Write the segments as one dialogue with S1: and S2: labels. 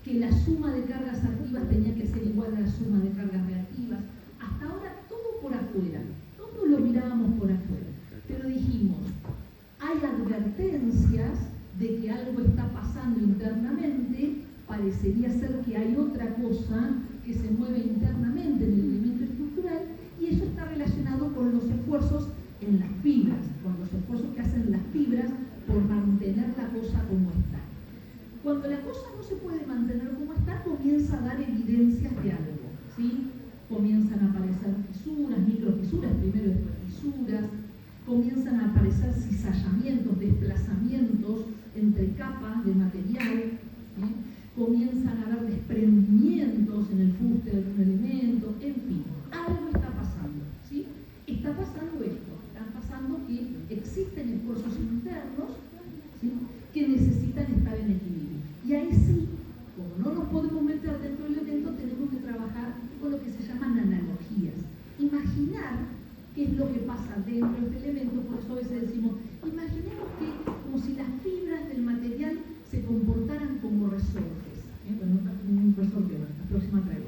S1: que la suma de cargas activas tenía que ser igual a la suma de cargas reactivas. Hasta ahora todo por afuera, todo lo mirábamos por afuera. Pero dijimos, hay advertencias de que algo está pasando internamente, parecería ser que hay otra cosa que se mueve internamente en el elemento estructural, y eso está relacionado con los esfuerzos en las fibras, con los esfuerzos que hacen las fibras por mantener la cosa como está. Cuando la cosa no se puede mantener como está, comienza a dar evidencias de algo, ¿sí? Comienzan a aparecer fisuras, microfisuras, primero después fisuras, comienzan a aparecer cizallamientos, desplazamientos entre capas de material, ¿sí? Comienzan a haber desprendimientos en el fuste de un elemento, en fin, algo está pasando, ¿sí? Está pasando esto, está pasando que existen esfuerzos internos, ¿sí? Que necesitan estar en equilibrio. Y ahí sí, como no nos podemos meter dentro del elemento, tenemos que trabajar con lo que se llaman analogías. Imaginar qué es lo que pasa dentro de este elemento, por eso a veces decimos, imaginemos que como si las fibras del material se comportaran como resortes. Bueno, un resorte, la próxima traigo.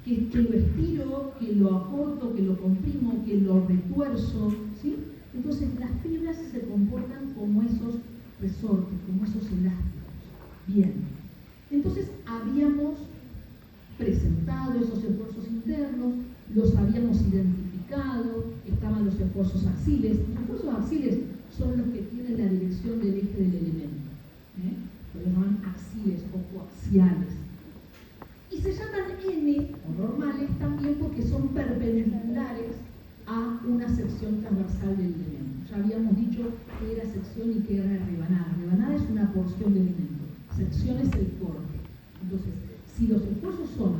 S1: Que lo estiro, que lo acorto, que lo comprimo, que lo retuerzo, ¿sí? Entonces las fibras se comportan como esos resortes, como esos elásticos. Bien, entonces habíamos presentado esos esfuerzos internos, los habíamos identificado, estaban los esfuerzos axiles. Los esfuerzos axiles son los que tienen la dirección del eje del elemento, se llaman axiles o coaxiales. Y se llaman N, o normales, también porque son perpendiculares a una sección transversal del elemento. Ya habíamos dicho que era sección y que era rebanada. Rebanada es una porción del elemento, sección es el corte. Entonces, si los esfuerzos son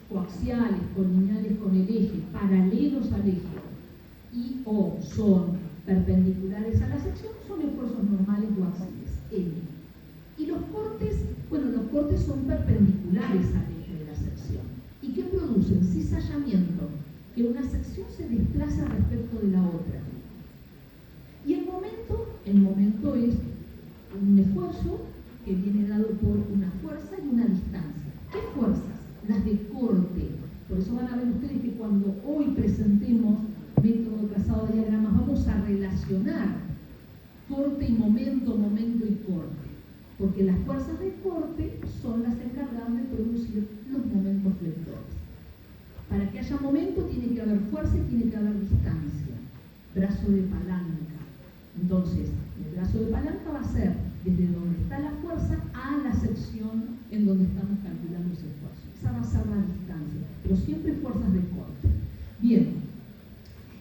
S1: coaxiales, colineales con el eje, paralelos al eje, y o son perpendiculares a la sección, son esfuerzos normales o axiales, N. Y los cortes, bueno, los cortes son perpendiculares al eje de la sección. ¿Y qué producen? Cizallamiento, que una sección se desplaza respecto de la otra. Y el momento es un esfuerzo que viene dado por una fuerza y una distancia. ¿Qué fuerzas? Las de corte. Por eso van a ver ustedes que cuando hoy presentemos método de trazado de diagramas, vamos a relacionar corte y momento, momento y corte. Porque las fuerzas de corte son las encargadas de producir los momentos flectores. Para que haya momento tiene que haber fuerza y tiene que haber distancia. Brazo de palanca. Entonces, el brazo de palanca va a ser desde donde está la fuerza a la sección en donde estamos calculando ese esfuerzo. Esa va a ser la distancia, pero siempre fuerzas de corte. Bien,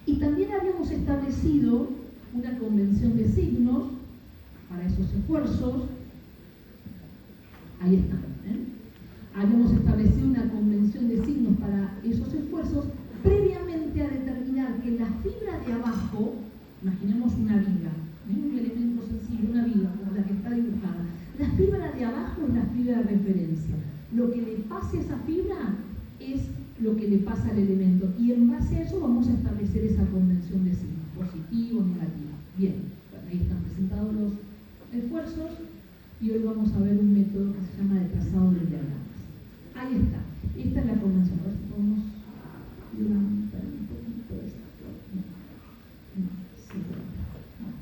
S1: y también habíamos establecido una convención de signos para esos esfuerzos. Ahí están. Habíamos establecido una convención de signos para esos esfuerzos previamente a determinar que la fibra de abajo, imaginemos una viga, un elemento sencillo, una viga como la que está dibujada, la fibra de abajo es la fibra de referencia. Lo que le pase a esa fibra es lo que le pasa al elemento, y en base a eso vamos a establecer esa convención de signos, positivo, negativo. Bien, bueno, ahí están presentados los esfuerzos. Y hoy vamos a ver un método que se llama de trazado de diagramas. Ahí está. Esta es la convención. A ver si podemos levantar un poquito esto.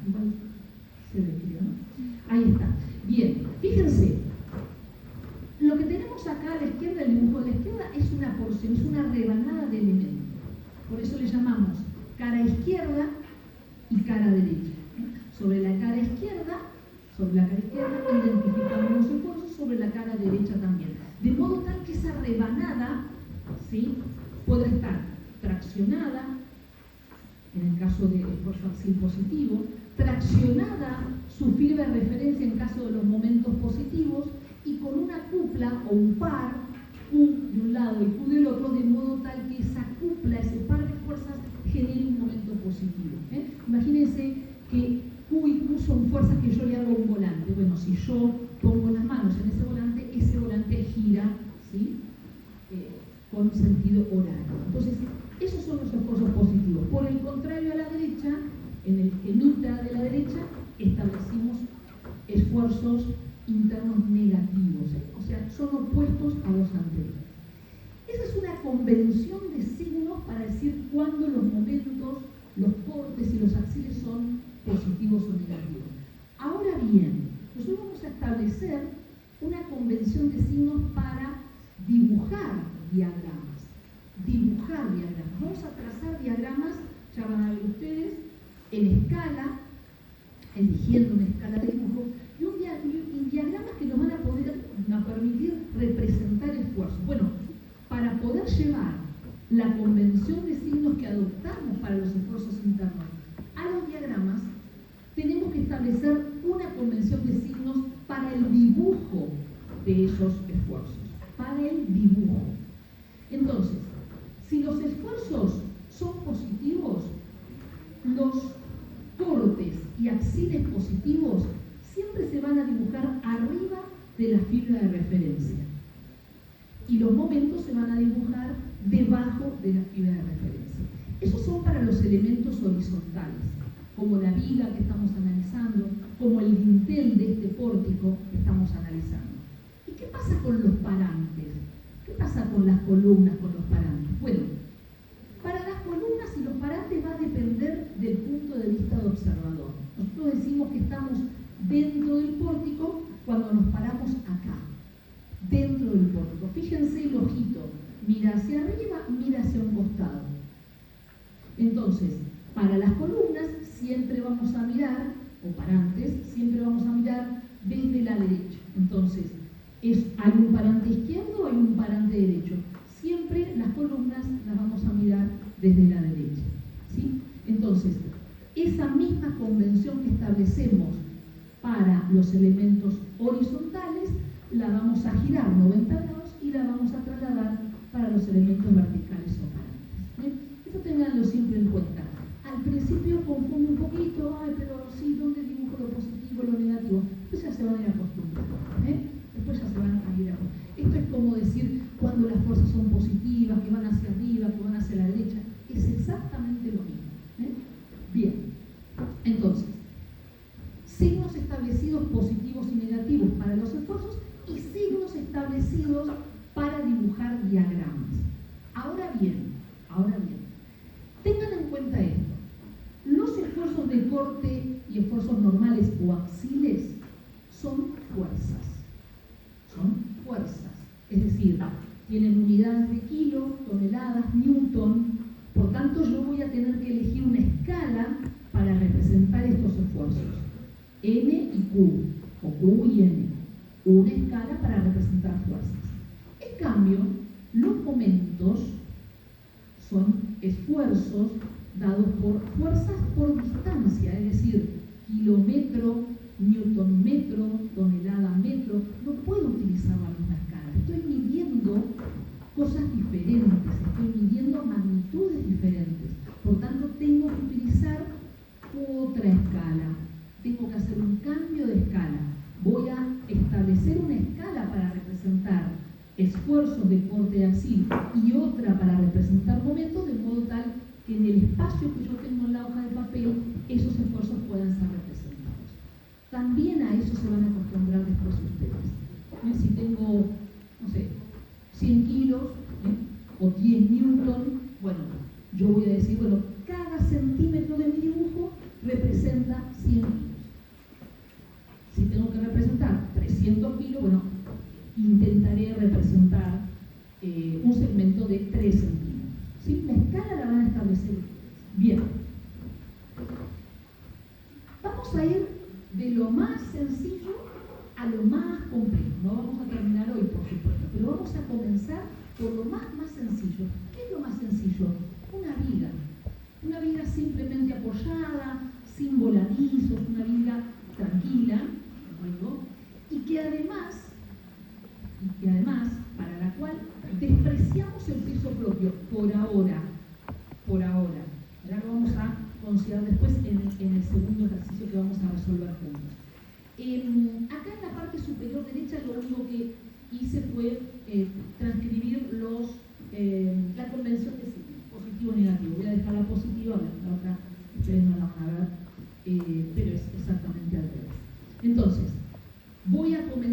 S1: Igual se ve, ¿no? Ahí está. Bien, fíjense. Lo que tenemos acá a la izquierda, el dibujo de la izquierda, es una porción, es una rebanada de elementos. Por eso le llamamos cara izquierda y cara derecha. Sobre la cara izquierda identificamos los esfuerzos, sobre la cara derecha también. De modo tal que esa rebanada, ¿sí?, puede estar traccionada, en el caso de esfuerzo axial positivo, traccionada su fibra de referencia en caso de los momentos positivos, y con una cupla o un par, Q de un lado y Q del otro, de modo tal que esa cupla, ese par de fuerzas, genere un momento positivo. Imagínense que Q y Q son fuerzas que yo le hago a un volante. Bueno, si yo pongo las manos en ese volante gira, ¿sí?, con sentido horario. Entonces, esos son los esfuerzos positivos. Por el contrario, a la derecha, en el esquemita de la derecha, establecimos esfuerzos internos negativos, o sea, son opuestos a los anteriores. Esa es una convención de signos para decir cuándo los momentos, los cortes y los axiles son positivos o negativos. Ahora bien, nosotros vamos a establecer una convención de signos para dibujar diagramas. Vamos a trazar diagramas, ya van a ver ustedes, en escala, eligiendo una escala de dibujo, y diagramas que nos van a permitir representar esfuerzos. Bueno, para poder llevar la convención de signos que adoptamos para los esfuerzos internos a los diagramas, tenemos que establecer una convención de signos para el dibujo de esos esfuerzos, para el dibujo. Entonces, si los esfuerzos son positivos, los cortes y axiles positivos siempre se van a dibujar arriba de la fibra de referencia y los momentos se van a dibujar debajo de la fibra de referencia. Esos son para los elementos horizontales, como la viga que estamos analizando, como el dintel de este pórtico que estamos analizando. ¿Y qué pasa con los parantes? ¿Qué pasa con las columnas, con los parantes? Bueno, para las columnas y los parantes va a depender del punto de vista del observador. Nosotros decimos que estamos dentro del pórtico cuando nos paramos acá, dentro del pórtico. Fíjense el ojito, mira hacia arriba, mira hacia un costado. Entonces, para las columnas siempre vamos a mirar, o parantes, siempre vamos a mirar desde la derecha. Entonces, ¿hay un parante izquierdo o hay un parante derecho? Siempre las columnas las vamos a mirar desde la derecha, ¿sí? Entonces, esa misma convención que establecemos para los elementos horizontales, la vamos a girar 90 grados y la vamos a trasladar para los elementos verticales o parantes. ¿Bien? Eso tenganlo siempre en cuenta. Al principio confunde un poquito, pero sí, ¿dónde dibujo lo positivo y lo negativo? Después ya se van a ir acostumbrando, después ya se van a ir acostumbrando. Esto es como decir cuando las fuerzas son positivas, que van hacia arriba, que van hacia la derecha. Es exactamente lo mismo. Bien, entonces, signos establecidos positivos y negativos para los esfuerzos y signos establecidos para dibujar diagramas. Ahora bien, tengan en cuenta esto. Los esfuerzos de corte y esfuerzos normales o axiles son fuerzas. Es decir, tienen unidades de kilo, toneladas, newton. Por tanto, yo voy a tener que elegir una escala para representar estos esfuerzos. N y Q, o Q y N. Una escala para representar fuerzas. En cambio, los momentos son esfuerzos dados por fuerzas por distancia, es decir, kilómetro, newton metro, tonelada metro. No puedo utilizar la misma escala. Estoy midiendo cosas diferentes, estoy midiendo magnitudes diferentes. Por tanto, tengo que utilizar otra escala. Tengo que hacer un cambio de escala. Voy a establecer una escala para representar esfuerzos de corte axil y otra para representar momentos, de modo tal que en el espacio que yo tengo en la hoja de papel, esos esfuerzos puedan ser representados. También a eso se van a acostumbrar después ustedes. Si tengo, no sé, 100 kilos o 10 newton, bueno, yo voy a decir, bueno, cada centímetro de mi dibujo representa 100 kilos. Si tengo que representar 300 kilos, bueno, intentaré representar un segmento de 3 centímetros. ¿Sí? La escala la van a establecer ustedes. Bien. Vamos a ir de lo más sencillo a lo más complejo. No vamos a terminar hoy, por supuesto, pero vamos a comenzar por lo más sencillo. ¿Qué es lo más sencillo? Una viga. Una viga simplemente apoyada, sin voladizos, una viga tranquila, ¿no? y que además, para la cual despreciamos el peso propio por ahora. Ya lo vamos a considerar después en el segundo ejercicio que vamos a resolver juntos. Acá en la parte superior derecha lo único que hice fue transcribir la convención de signos, positivo o negativo. Voy a dejar la positiva, la otra ustedes no la van a ver, pero es exactamente al revés. Entonces, voy a comenzar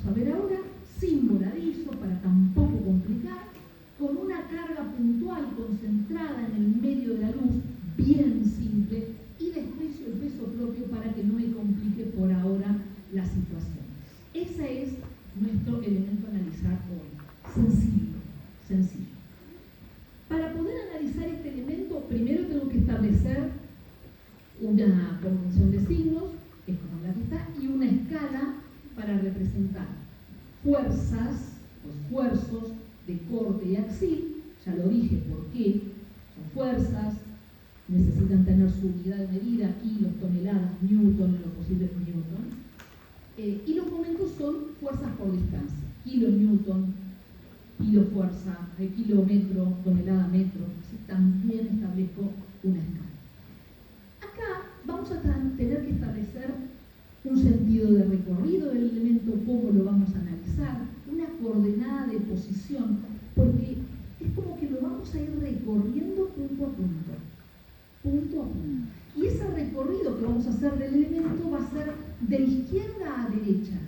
S1: vamos a ver ahora, sin voladizo, para tampoco complicar, con una carga puntual concentrada en el medio de la luz, bien simple, y desprecio el peso propio para que no me complique por ahora la situación. Ese es nuestro elemento a analizar hoy. Sencillo, sencillo. Para poder analizar este elemento, primero tengo que establecer una convención de signos, que es como la que está, y una escala para representar fuerzas o esfuerzos de corte y axil. Ya lo dije por qué. Son fuerzas, necesitan tener su unidad de medida, kilos, toneladas, newton, en lo posible newton. Y los momentos son fuerzas por distancia, kilo, newton, kilo fuerza, kilómetro, tonelada, metro. Así también establezco una escala. Acá vamos a tener que establecer un sentido de recorrido del elemento, cómo lo vamos a analizar, una coordenada de posición, porque es como que lo vamos a ir recorriendo punto a punto. Punto a punto. Y ese recorrido que vamos a hacer del elemento va a ser de izquierda a derecha.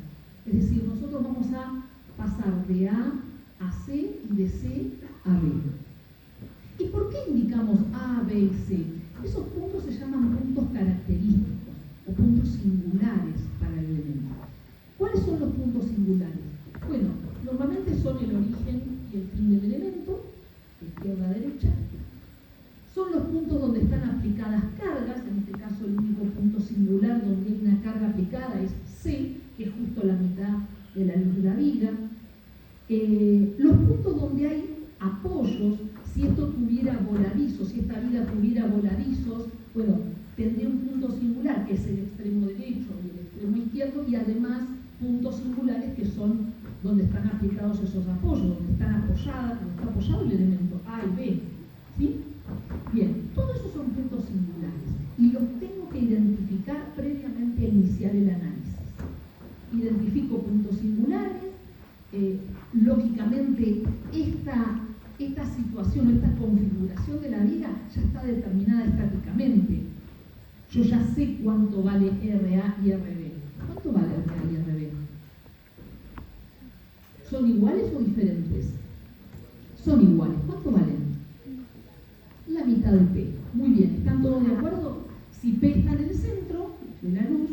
S1: Es decir, nosotros vamos a pasar de A a C y de C a B. ¿Y por qué indicamos A, B y C? Esos puntos se llaman puntos característicos o puntos singulares para el elemento. ¿Cuáles son los puntos singulares? Bueno, normalmente son el origen y el fin del elemento, de izquierda a derecha. Son los puntos donde están aplicadas cargas, en este caso el único punto singular donde hay una carga aplicada es C, que es justo la mitad de la luz de la viga. Los puntos donde hay apoyos, si esto tuviera voladizos, si esta viga tuviera voladizos, bueno, tendría un punto singular, que es el extremo derecho y el extremo izquierdo, y además puntos singulares que son donde están aplicados esos apoyos, donde están apoyadas, donde está apoyado el elemento A y B. ¿Sí? Bien, todos esos son puntos singulares y los tengo que identificar previamente a iniciar el análisis. Identifico puntos singulares, lógicamente esta situación, esta configuración de la viga ya está determinada estáticamente. Yo ya sé cuánto vale RA y RB. ¿Cuánto vale RA y RB? ¿Son iguales o diferentes? Son iguales. ¿Cuánto valen? La mitad de P. Muy bien, ¿están todos de acuerdo? Si P está en el centro de la luz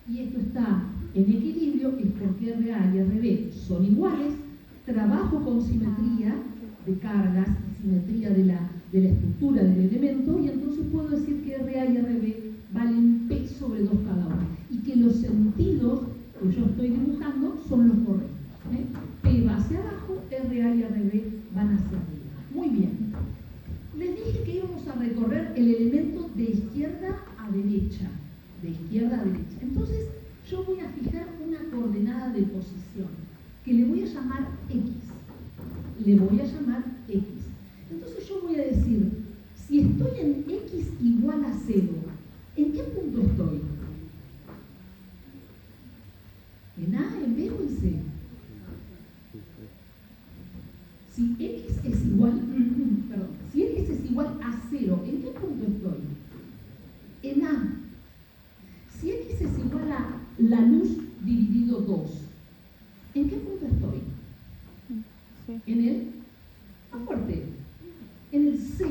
S1: y esto está en equilibrio, es porque RA y RB son iguales, trabajo con simetría de cargas y simetría de la estructura del elemento, y entonces puedo decir que RA y RB valen P sobre 2 cada uno, y que los sentidos que yo estoy dibujando son los correctos. P va hacia abajo, RA y RB van hacia arriba. Muy bien. Les dije que íbamos a recorrer el elemento de izquierda a derecha. De izquierda a derecha. Entonces, yo voy a fijar una coordenada de posición, que le voy a llamar X. Le voy a llamar X. Entonces yo voy a decir, si estoy en X igual a 0, ¿en qué punto estoy? ¿En A, en B o en C? Si X es igual, si X es igual a 0, ¿en qué punto estoy? En A. Si X es igual a la luz dividido 2, ¿en qué punto estoy? Sí. En el, más fuerte, en el C.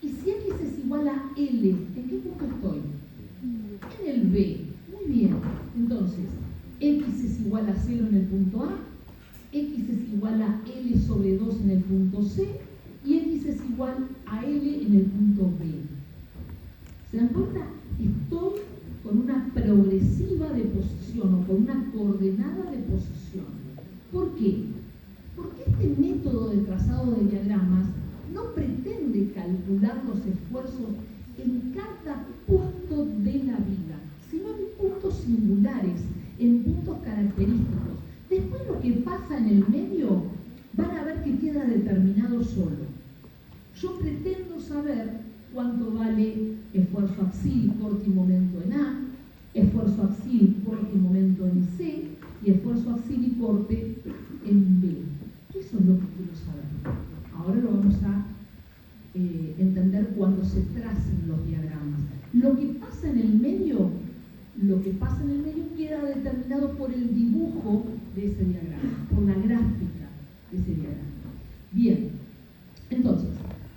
S1: Y si X es igual a L, ¿en qué punto estoy? En el B. Muy bien. Entonces, X es igual a 0 en el punto A, X es igual a L sobre 2 en el punto C, y X es igual a L en el punto B. ¿Se dan cuenta? Estoy con una progresiva de posición o con una coordenada de posición. ¿Por qué? Porque este método de trazado de diagramas no pretende calcular los esfuerzos en cada punto de la viga, sino en puntos singulares, en puntos característicos. Después lo que pasa en el medio, van a ver que queda determinado solo. Yo pretendo saber cuánto vale esfuerzo axil, corte y momento en A, esfuerzo axil, corte y momento en C, y esfuerzo axil y corte en B. Eso es lo que quiero saber. Ahora lo vamos a entender cuando se tracen los diagramas. Lo que pasa en el medio queda determinado determinado por el dibujo de ese diagrama, por la gráfica de ese diagrama. Bien, entonces,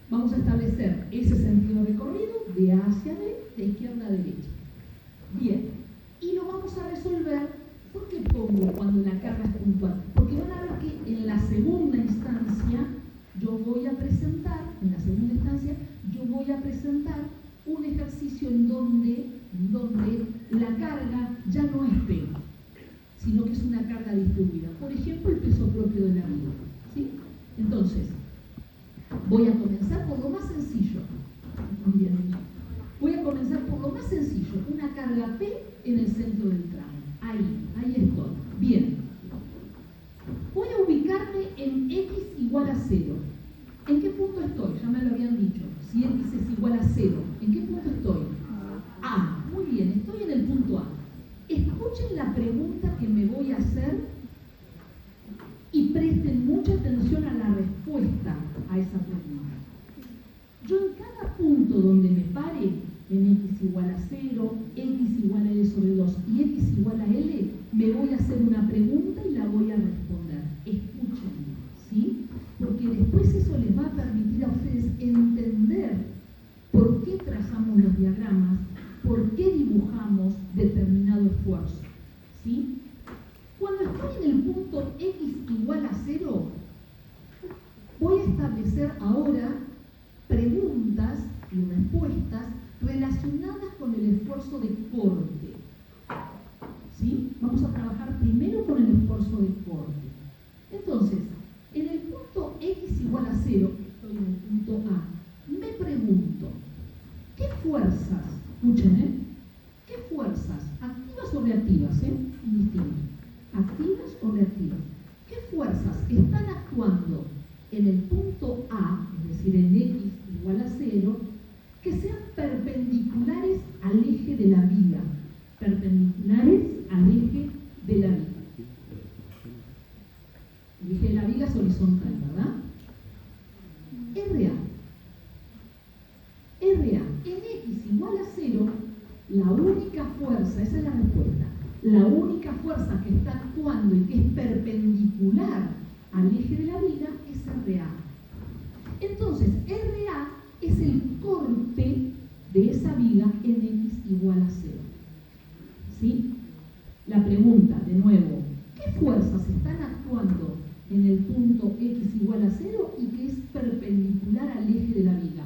S1: vamos a establecer ese sentido recorrido de A hacia B, de izquierda a derecha. Bien, y lo vamos a resolver. ¿Por qué pongo cuando la carga es puntual? Porque van a ver que en la segunda instancia yo voy a presentar, un ejercicio en donde la carga ya no es P, sino que es una carga distribuida. Por ejemplo, el peso propio de la vida, ¿sí? Entonces, voy a comenzar por lo más sencillo. Bien. Voy a comenzar por lo más sencillo, una carga P en el centro del tramo. Ahí estoy. Bien. Voy a ubicarme en X igual a 0. ¿En qué punto estoy? Ya me lo habían dicho. Si X es igual a 0, ¿en qué punto estoy? A. Muy bien, estoy en el punto A. Escuchen la pregunta que me voy a hacer y presten mucha atención a la respuesta a esa pregunta. Yo en cada punto donde me pare, en X igual a 0, X igual a L sobre 2 y X igual a L, me voy a hacer una pregunta y la voy a responder. Escúchenme, ¿sí? Porque después eso les va a permitir a ustedes entender por qué trazamos los diagramas, por qué dibujamos determinado esfuerzo, ¿sí? Cuando estoy en el punto X igual a 0, voy a establecer ahora preguntas y respuestas relacionadas con el esfuerzo de corte, ¿sí? Vamos a trabajar primero con el esfuerzo de corte. Entonces, en el punto X igual a 0, estoy en el punto A, me pregunto, ¿qué fuerzas, escuchen, qué fuerzas, activas o reactivas, indistinto, activas o reactivas, qué fuerzas están actuando en el punto A, es decir, en X igual a 0, que sean perpendiculares al eje de la viga, perpendiculares al eje de la viga. El eje de la viga es horizontal, ¿verdad? RA. En X igual a 0, la única fuerza, esa es la respuesta, la única fuerza que está actuando y que es perpendicular al eje de la viga es RA. Entonces, RA es el corte de esa viga en X igual a 0. ¿Sí? La pregunta, de nuevo, ¿qué fuerzas están actuando en el punto X igual a 0 y que es perpendicular al eje de la viga?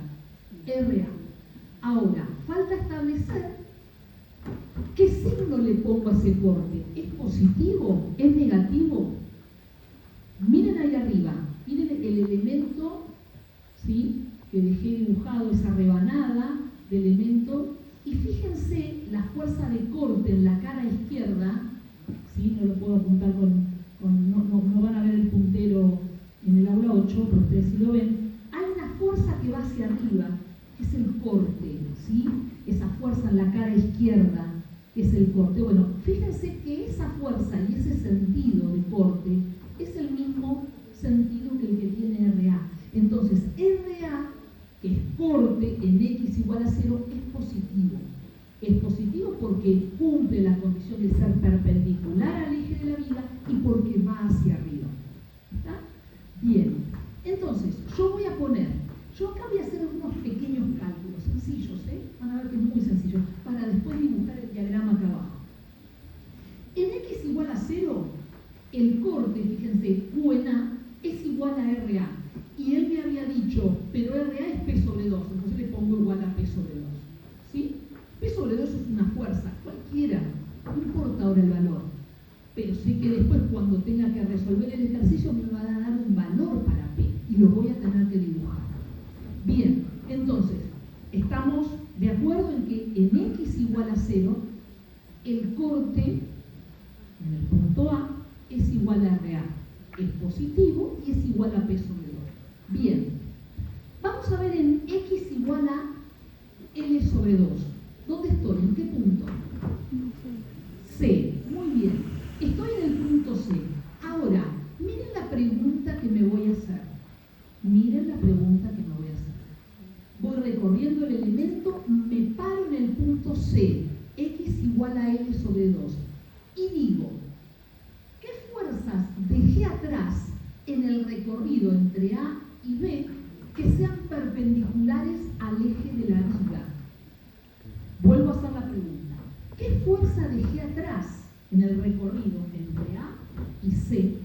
S1: RA. Ahora, falta establecer qué signo le pongo a ese corte. ¿Es positivo? ¿Es negativo? Miren ahí arriba, miren el elemento, ¿sí?, que dejé dibujado, esa rebanada de elemento, y fíjense la fuerza de corte en la cara izquierda, ¿sí? No lo puedo apuntar no van a ver el puntero en el aula 8, pero ustedes sí lo ven. Hay una fuerza que va hacia arriba, que es el corte, ¿sí? Esa fuerza en la cara izquierda es el corte. Bueno, fíjense que esa fuerza y ese sentido de corte es el mismo sentido que el que tiene RA. Entonces, RA, que es corte en X igual a 0, es positivo. Es positivo porque cumple la condición de ser perpendicular al eje de la viga y porque va hacia arriba. ¿Está? Bien. Entonces, yo acá voy a hacer unos pequeños cálculos, sencillos, van a ver que es muy sencillo, para después dibujar el diagrama acá abajo. En X igual a 0, el corte, fíjense, Q en A, es igual a RA. Y él me había dicho, pero RA es P sobre 2, entonces le pongo igual a P sobre 2. ¿Sí? P sobre 2 es una fuerza, cualquiera, no importa ahora el valor. Pero sé que después, cuando tenga que resolver el ejercicio, me va a dar un valor para P y lo voy a tener que dibujar. Bien, entonces, estamos de acuerdo en que en X igual a 0, el corte en el punto A es igual a RA. Es positivo y es igual a P sobre 2. Bien, vamos a ver en X igual a L sobre 2. ¿Dónde estoy? ¿En qué punto? C. Muy bien. Estoy en el punto C. Ahora, miren la pregunta que me voy a hacer. Miren la pregunta que me voy a hacer. Voy recorriendo el elemento, me paro en el punto C. X igual a L sobre 2. Y digo, recorrido entre A y B que sean perpendiculares al eje de la viga. Vuelvo a hacer la pregunta. ¿Qué fuerza dejé atrás en el recorrido entre A y C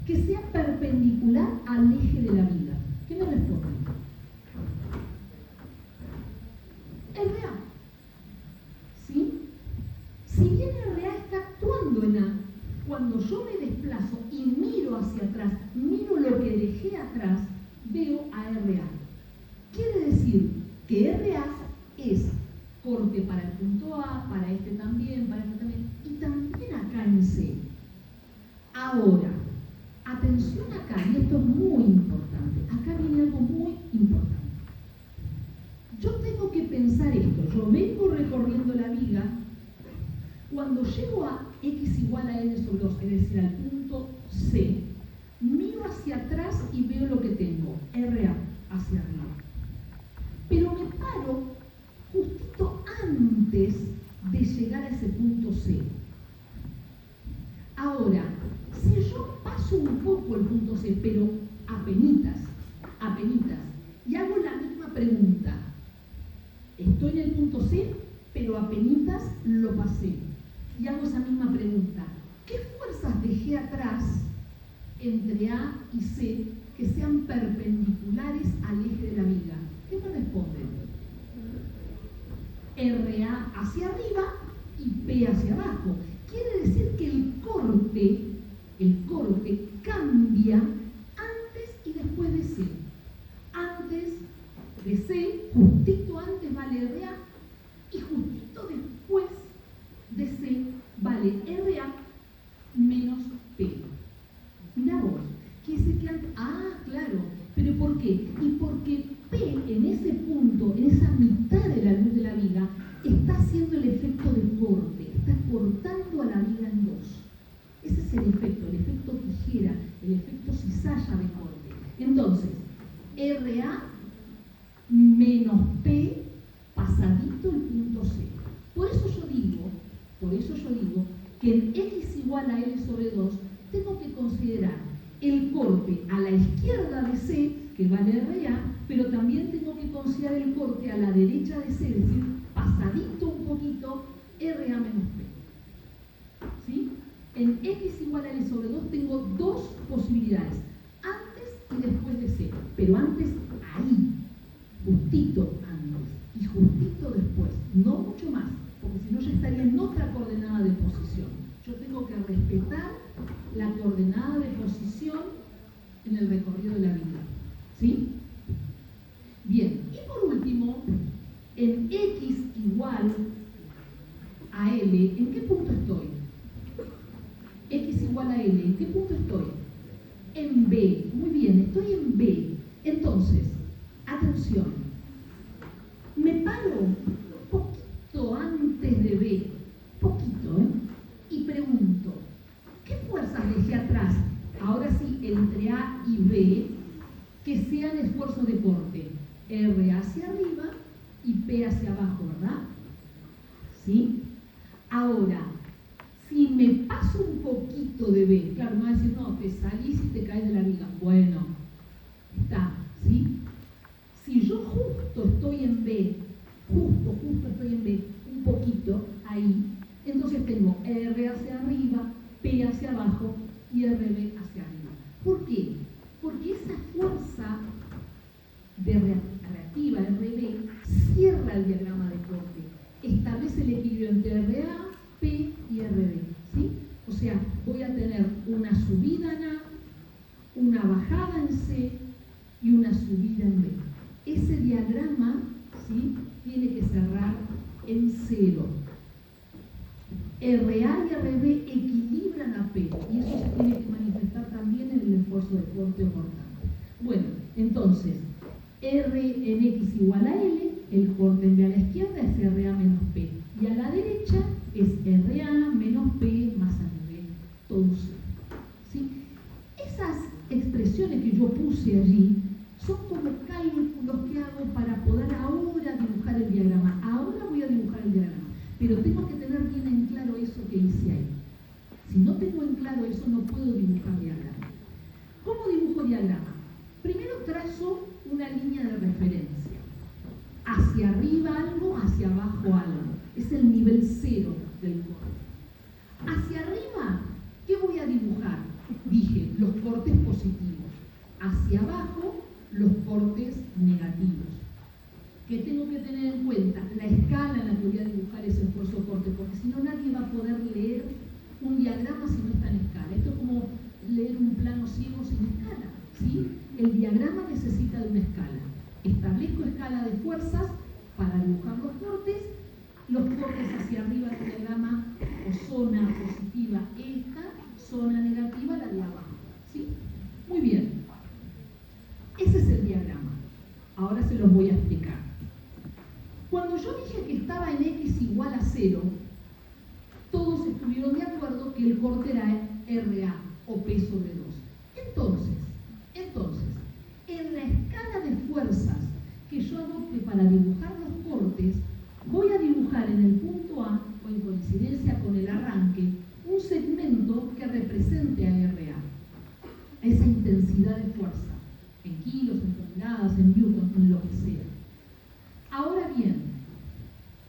S1: que sea perpendicular al eje de la viga? ¿Qué me responden? RA. ¿Sí? Si bien RA está actuando en A, cuando yo me desplazo y miro hacia atrás, miro lo que dejé atrás, veo a RA. Quiere decir que RA es corte para el punto A, para este también, y también acá en C. Ahora, atención acá, y esto es muy importante. Acá viene algo muy importante. Yo tengo que pensar esto. Yo vengo recorriendo la viga. Cuando llego a x igual a n sobre 2, es decir, al punto C, miro hacia atrás y veo lo que tengo, RA, hacia arriba. Pero me paro justito antes de llegar a ese punto C. Ahora, si yo paso un poco el punto C, pero apenitas, y hago la misma pregunta, estoy en el punto C, pero apenitas lo pasé, y hago esa misma pregunta, ¿qué fuerzas dejé atrás entre A y C que sean perpendiculares al eje de la viga? ¿Qué me responden? RA hacia arriba y P hacia abajo. Quiere decir que el corte cambia antes y después de C. Antes de C, justito antes vale RA y justito después de C vale RA menos P. Mirá vos, quiere decir que antes... Ah, claro, pero ¿por qué? Y porque P en ese punto, en esa mitad de la luz de la viga, está haciendo el efecto de corte, está cortando a la viga en dos. Ese es el efecto tijera, el efecto cizalla de corte. Entonces, RA menos P pasadito el punto C. Por eso yo digo que en x igual a L sobre 2 tengo que considerar el corte a la izquierda de C, que vale RA, pero también tengo que considerar el corte a la derecha de C, es decir, pasadito un poquito, RA menos P. ¿Sí? En x igual a L sobre 2 tengo dos posibilidades, antes y después de C, pero antes ahí, justito antes y justito después, no mucho más, porque si no ya estaría en otra coordenada de posición. Yo tengo que respetar la coordenada de posición en el recorrido de la viga. ¿Sí? Bien, y por último, en x igual a L, ¿en qué punto estoy? X igual a L, ¿en qué punto estoy? En B. Muy bien, estoy en B. Entonces, atención, me paro poquito antes de B, poquito, y pregunto, ¿qué fuerzas dejé atrás? Ahora sí, entre A y B, que sean esfuerzos de corte. R hacia arriba y P hacia abajo, ¿verdad? ¿Sí? Ahora, si me paso un poquito de B, claro, me va a decir, no, te salís y te caes de la viga. Bueno, está, ¿sí? Si yo justo estoy en B, justo estoy en B, un poquito ahí, entonces tengo R hacia arriba, P hacia abajo y RB hacia arriba. ¿Por qué? Porque esa fuerza de reactiva, RB, cierra el diagrama de corte, establece el equilibrio entre RA, P y RB, ¿sí? O sea, voy a tener una subida en A, una bajada en C y una subida en B. Ese diagrama, ¿sí?, tiene que cerrar en 0. RA y RB equilibran a P y eso se tiene que manifestar también en el esfuerzo de corte o cortante. Bueno, entonces, R en X igual a L, el corte en B a la izquierda es RA menos P y a la derecha es RA menos P más RB, todo cero. ¿Sí? Esas expresiones que yo puse allí son como cálculos que hago para poder ahora dibujar el diagrama. Ahora voy a dibujar el diagrama, pero tengo que tener bien en claro eso que hice ahí. Si no tengo en claro eso, no puedo dibujar diagrama. diagrama? Primero trazo una línea de referencia. Hacia arriba algo, hacia abajo algo. Es el nivel 0 del corte. Hacia arriba, ¿qué voy a dibujar? Dije, los cortes positivos. Hacia abajo, los cortes negativos. ¿Qué tengo que tener en cuenta? La escala en la que voy a dibujar ese esfuerzo corte, porque si no nadie va a poder leer un diagrama si no está en escala. Esto es como leer un plano ciego sin escala, ¿sí? El diagrama necesita de una escala. Establezco escala de fuerzas para dibujar los cortes hacia arriba del diagrama o zona positiva esta, zona negativa la de abajo, ¿sí? Muy bien. Ese es el diagrama. Ahora se los voy a explicar. Cuando yo dije que estaba en x igual a 0, todos estuvieron de acuerdo que el corte era RA o P sobre 2. Entonces, en la escala de fuerzas que yo adopte para dibujar los cortes, voy a dibujar en el punto A, o en coincidencia con el arranque, un segmento que represente a RA, a esa intensidad de fuerza, en kilos, en toneladas, en newton, en lo que sea. Ahora bien,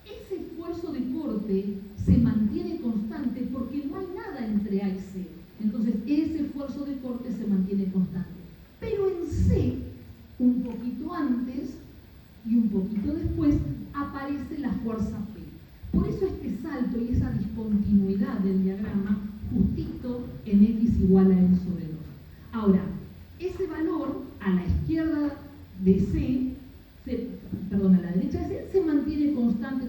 S1: ese esfuerzo de corte se mantiene constante porque no hay nada entre A y C. Entonces, ese esfuerzo de corte se mantiene constante. Pero en C, un poquito antes y un poquito después, aparece la fuerza P. Por eso este salto y esa discontinuidad del diagrama justito en x igual a n sobre 2. Ahora, ese valor a la izquierda de C, a la derecha de C, se mantiene constante,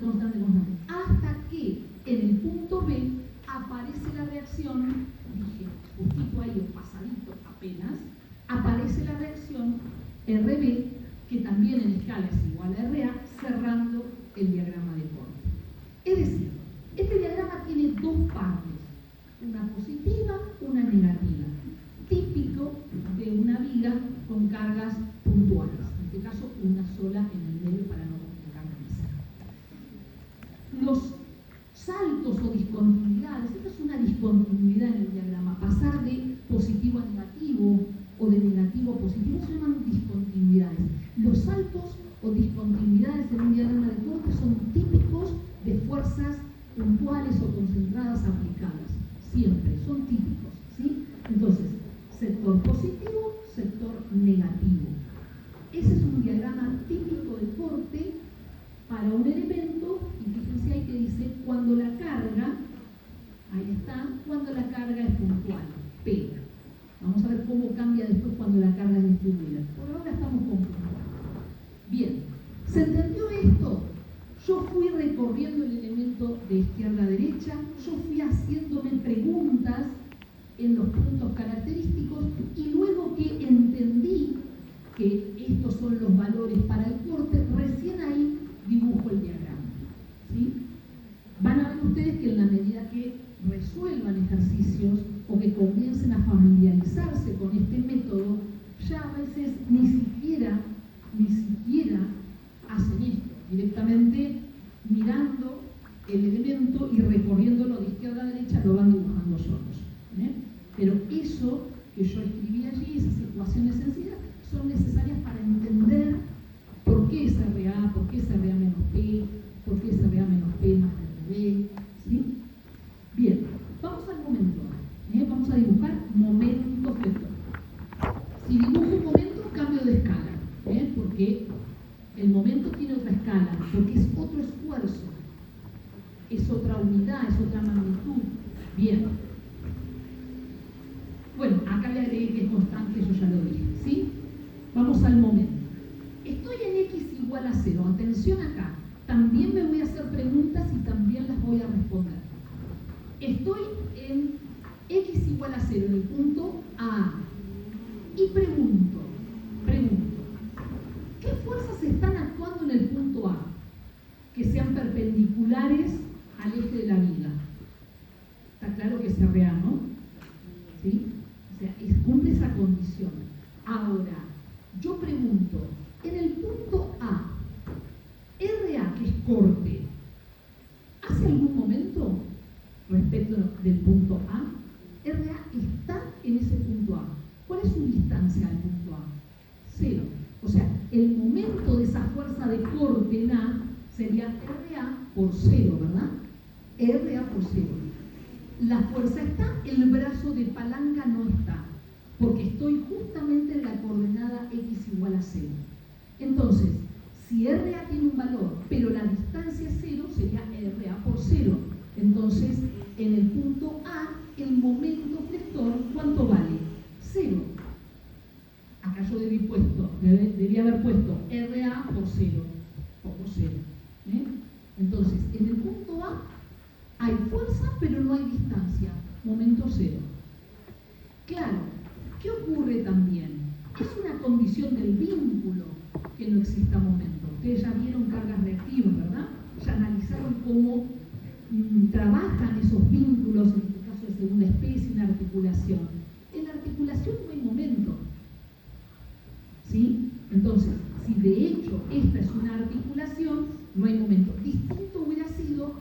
S1: hasta que en el punto B aparece la reacción, dije, justito ahí o pasadito apenas, aparece la reacción RB, que también en escala es igual a RA, cerrando el diagrama de corte. Es decir, este diagrama tiene dos partes, una positiva, una negativa, típico de una viga con cargas puntuales, en este caso una sola en el medio para no complicar la mesa. Los saltos o discontinuidades, esta es una discontinuidad en el diagrama, pasar de positivo a negativo o de negativo a positivo se llaman discontinuidades. Los saltos o discontinuidades en un diagrama de corte son típicos de fuerzas puntuales o concentradas aplicadas. Siempre, son típicos, ¿sí? Entonces, sector positivo, sector negativo. Ese es un diagrama típico de corte para un elemento, y fíjense ahí que dice cuando la carga, ahí está, cuando la carga es puntual, P. Vamos a ver cómo cambia después cuando la carga es distribuida. Por ahora estamos con puntual. Bien, ¿se entendió esto? Yo fui recorriendo el elemento de izquierda a derecha, yo fui haciéndome preguntas en los puntos característicos y luego que entendí que estos son los valores para el corte, recién ahí dibujo el diagrama, ¿sí? Van a ver ustedes que en la medida que resuelvan ejercicios o que comiencen a familiarizarse con este método, ya a veces ni siquiera hacen esto, directamente mirando el elemento y recorriéndolo de izquierda a derecha lo van dibujando solos, ¿eh? Pero eso que yo escribí allí, esas ecuaciones sencillas, son necesarias para entender por qué es RA, por qué es RA menos P, por qué es RA menos P más RB, ¿sí? Bien, vamos al momento A, vamos a dibujar momento vector. Si dibujo un momento, cambio de escala, porque el momento tiene otra escala, porque es otro esfuerzo, es otra unidad, es otra magnitud. Bien. Bueno, acá le agregué que es constante, yo ya lo dije, ¿sí? Vamos al momento. Estoy en x igual a 0. Atención acá. También me voy a hacer preguntas y también las voy a responder. Estoy en x igual a 0, en el punto A. Y pregunto, ¿qué fuerzas están actuando en el punto A? Que sean perpendiculares al eje de la viga. Está claro que es RA, ¿no? ¿Sí? O sea, cumple esa condición. Ahora, yo pregunto, en el punto A, RA, que es corte, ¿hace algún momento respecto del punto A? RA está en ese punto A. ¿Cuál es su distancia al punto A? 0. O sea, el momento de esa fuerza de corte en A sería RA por 0, ¿verdad? RA por 0. La fuerza está, el brazo de palanca no está, porque estoy justamente en la coordenada x igual a 0. Entonces, si RA tiene un valor, pero la distancia es 0, sería RA por 0. Entonces, en el punto A, el momento flector, ¿cuánto vale? 0. Acá yo debía haber puesto RA por 0, por 0. Entonces, en el punto A hay fuerza, pero no hay distancia. Momento 0. Claro, ¿qué ocurre también? Es una condición del vínculo que no exista momento. Ustedes ya vieron cargas reactivas, ¿verdad? Ya analizaron cómo trabajan esos vínculos, en este caso de segunda especie, en articulación. En la articulación no hay momento. ¿Sí? Entonces, si de hecho esta es una articulación, no hay momento. Distinto hubiera sido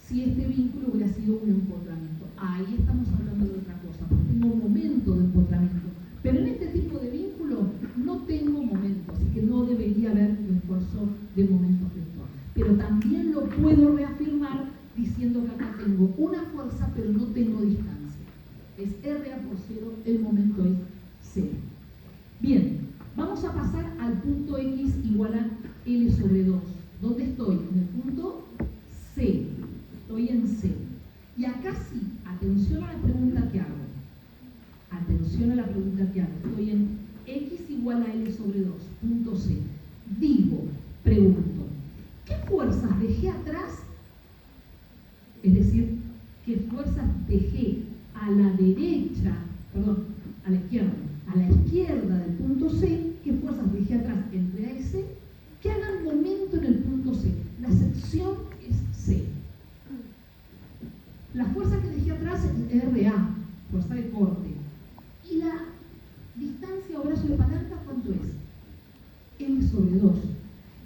S1: si este vínculo hubiera sido un empotramiento. Ahí estamos hablando de otra cosa, porque tengo un momento de empotramiento. Pero en este tipo de vínculo no tengo momento, así que no debería haber un esfuerzo de momento flector. Pero también lo puedo reafirmar diciendo que acá tengo una fuerza, pero no tengo distancia. Es RA por 0, el momento es 0. Bien, vamos a pasar al punto X igual a L sobre 2. ¿Dónde estoy? En el punto C. Estoy en C. Y acá sí, atención a la pregunta que hago. Atención a la pregunta que hago. Estoy en X igual a L sobre 2, punto C. Pregunto, ¿qué fuerzas dejé atrás? Es decir, ¿qué fuerzas dejé a la derecha, perdón, a la izquierda del punto C? ¿Qué fuerzas dejé atrás entre A y C? Que hagan momento en el punto C. La sección es C. La fuerza que dejé atrás es RA, fuerza de corte. Y la distancia o brazo de palanca, ¿cuánto es? L sobre 2.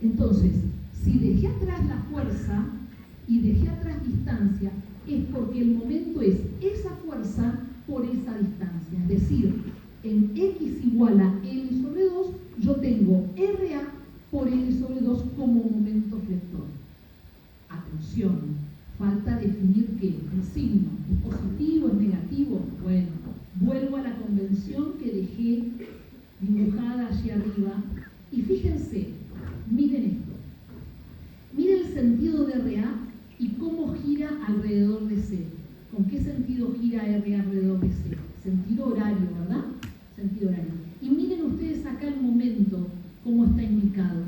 S1: Entonces, si dejé atrás la fuerza y dejé atrás distancia, es porque el momento es esa fuerza por esa distancia. Es decir, en X igual a L sobre 2, yo tengo RA por L sobre 2 como momento flector. Atención, falta definir qué, el signo, ¿es positivo, es negativo? Bueno, vuelvo a la convención que dejé dibujada allí arriba y fíjense, miren esto, miren el sentido de RA y cómo gira alrededor de C. ¿Con qué sentido gira RA alrededor de C? Sentido horario, ¿verdad? Sentido horario. Y miren ustedes acá el momento, cómo está indicado.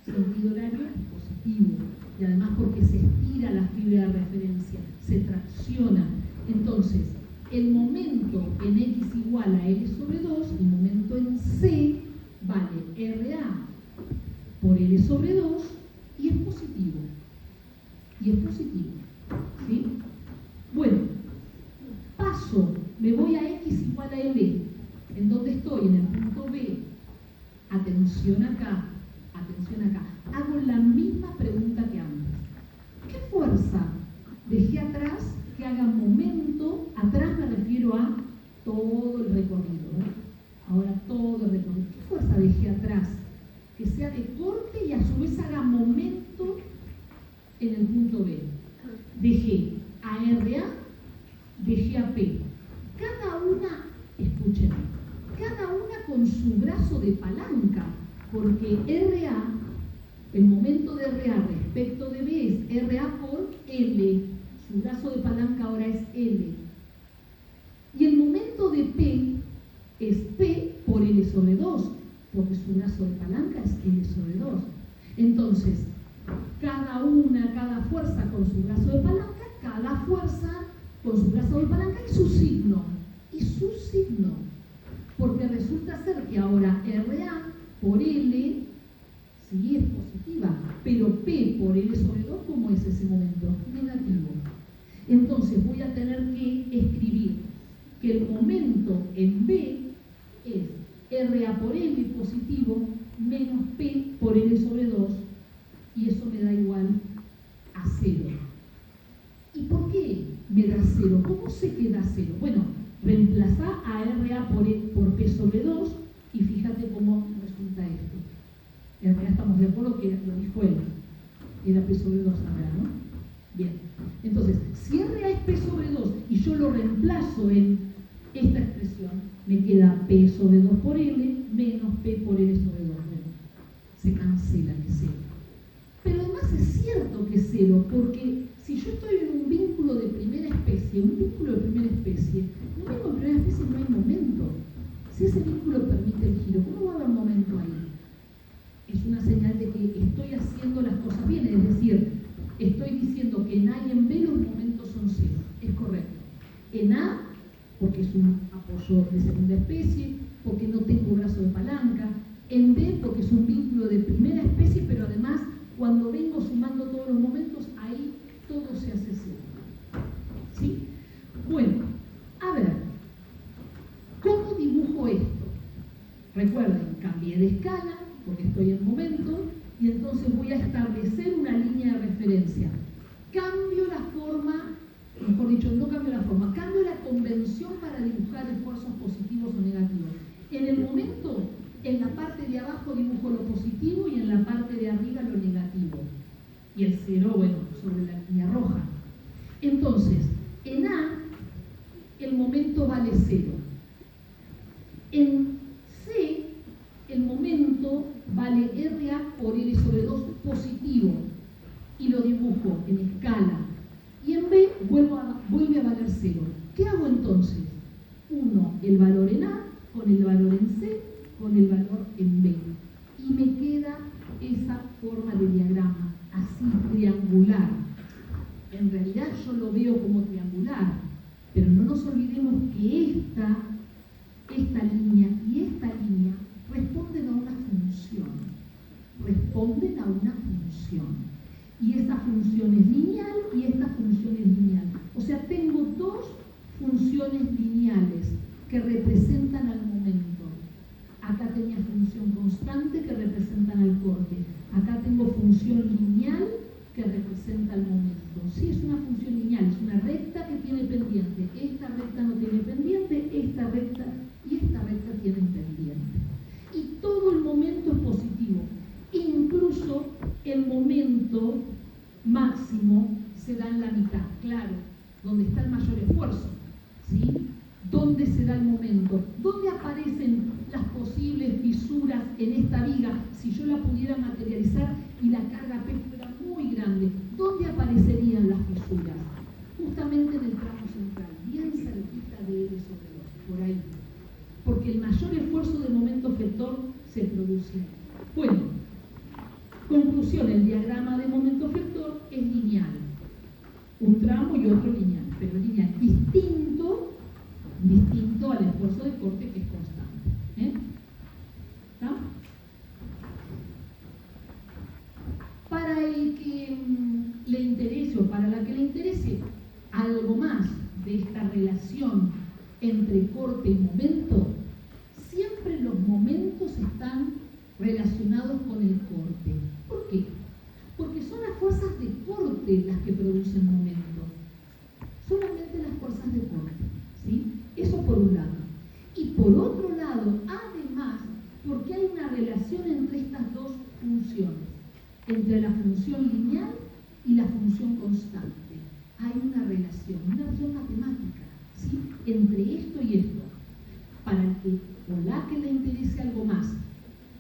S1: Sentido horario positivo. Y además porque se estira la fibra de referencia, se tracciona. Entonces, el momento en X igual a L sobre 2, el momento en C, vale RA por L sobre 2 y es positivo. Y es positivo. ¿Sí? Bueno, paso, me voy a X igual a L. ¿En dónde estoy? En el punto B. Atención acá. Atención acá. Hago la misma pregunta que antes. ¿Qué fuerza dejé atrás que haga momento? Atrás me refiero a todo el recorrido, ¿no? Ahora todo el recorrido. ¿Qué fuerza dejé atrás? Que sea de corte y a su vez haga momento en el punto B. Dejé a RA, dejé a P. Cada una, escúchenme, cada una con su brazo de palanca, porque RA, el momento de RA respecto de B es RA por L, su brazo de palanca ahora es L. Y el momento de P es P por L sobre 2, porque su brazo de palanca es L sobre 2. Entonces, cada fuerza con su brazo de palanca, cada fuerza con su brazo de palanca y su signo. Y su signo. Porque resulta ser que ahora RA por L, sí es positiva, pero P por L sobre 2, ¿cómo es ese momento? Negativo. Entonces voy a tener que escribir que el momento en B es RA por L positivo menos P por L sobre 2 y eso me da igual a 0. ¿Y por qué me da 0? ¿Cómo sé que da 0? Bueno, Reemplazá a RA por P sobre 2 y fíjate cómo resulta esto. RA estamos de acuerdo que lo dijo él, era P sobre 2 ahora, ¿no? Bien, entonces, si RA es P sobre 2 y yo lo reemplazo en esta expresión, me queda P sobre 2 por L menos P por L sobre 2. Bueno, se cancela que es 0. Pero además es cierto que es 0, porque si yo estoy en un vínculo de primera especie, no vengo en primera especie, no hay momento. Si ese vínculo permite el giro, ¿cómo va a haber momento ahí? Es una señal de que estoy haciendo las cosas bien, es decir, estoy diciendo que en A y en B los momentos son 0. Es correcto. En A, porque es un apoyo de segunda especie, porque no tengo brazo de palanca. En B, porque es un vínculo de primera especie, pero además, cuando vengo sumando todos los momentos, ahí todo se hace 0. ¿Sí? Bueno, a ver, ¿cómo dibujo esto? Recuerden, cambié de escala, porque estoy en momento, y entonces voy a establecer una línea de referencia. Cambio la forma, mejor dicho, no cambio la forma, cambio la convención para dibujar esfuerzos positivos o negativos. En el momento, en la parte de abajo dibujo lo positivo y en la parte de arriba lo negativo. Y el 0, bueno, sobre la línea roja. Entonces, en A, el momento vale 0. En C, el momento vale RA por L sobre 2 positivo. Y lo dibujo en escala. Y en B vuelve a valer 0. ¿Qué hago entonces? 1, el valor en A, con el valor en C, con el valor en B. Y me queda esa forma de diagrama, así triangular. En realidad yo lo veo como triangular, pero no nos olvidemos que esta línea y esta línea responden a una función. Responden a una función. Y esta función es lineal y esta función es lineal. O sea, tengo dos funciones lineales que representan al momento. Acá tenía función constante que representan al corte. Acá tengo función lineal que representa al momento. Sí, es una función lineal, es una recta que tiene pendiente. Esta recta no tiene pendiente, esta recta y esta recta tienen pendiente. Y todo el momento es positivo. Incluso el momento máximo se da en la mitad, claro, donde está el mayor esfuerzo, ¿sí? ¿Dónde se da el momento? ¿Dónde aparecen las posibles fisuras en esta viga si yo la pudiera materializar y la carga P fuera muy grande? ¿Dónde aparecerían las fisuras? Justamente en el tramo central, bien cerquita de L sobre 2, por ahí. Porque el mayor esfuerzo del momento efector se produce ahí. Bueno, conclusión, el diagrama de momento efector es lineal. Un tramo y otro lineal, pero lineal distinto al esfuerzo de corte que es constante. ¿Está? Para el que le interese o para la que le interese algo más de esta relación entre corte y momento, siempre los momentos están relacionados con el corte. ¿Por qué? Porque son las fuerzas de corte las que producen momentos. Solamente las fuerzas de corte, ¿sí? Eso por un lado. Y por otro lado, además, porque hay una relación entre estas dos funciones, entre la función lineal y la función constante. Hay una relación matemática, ¿sí? Entre esto y esto. Para el que o la que le interese algo más,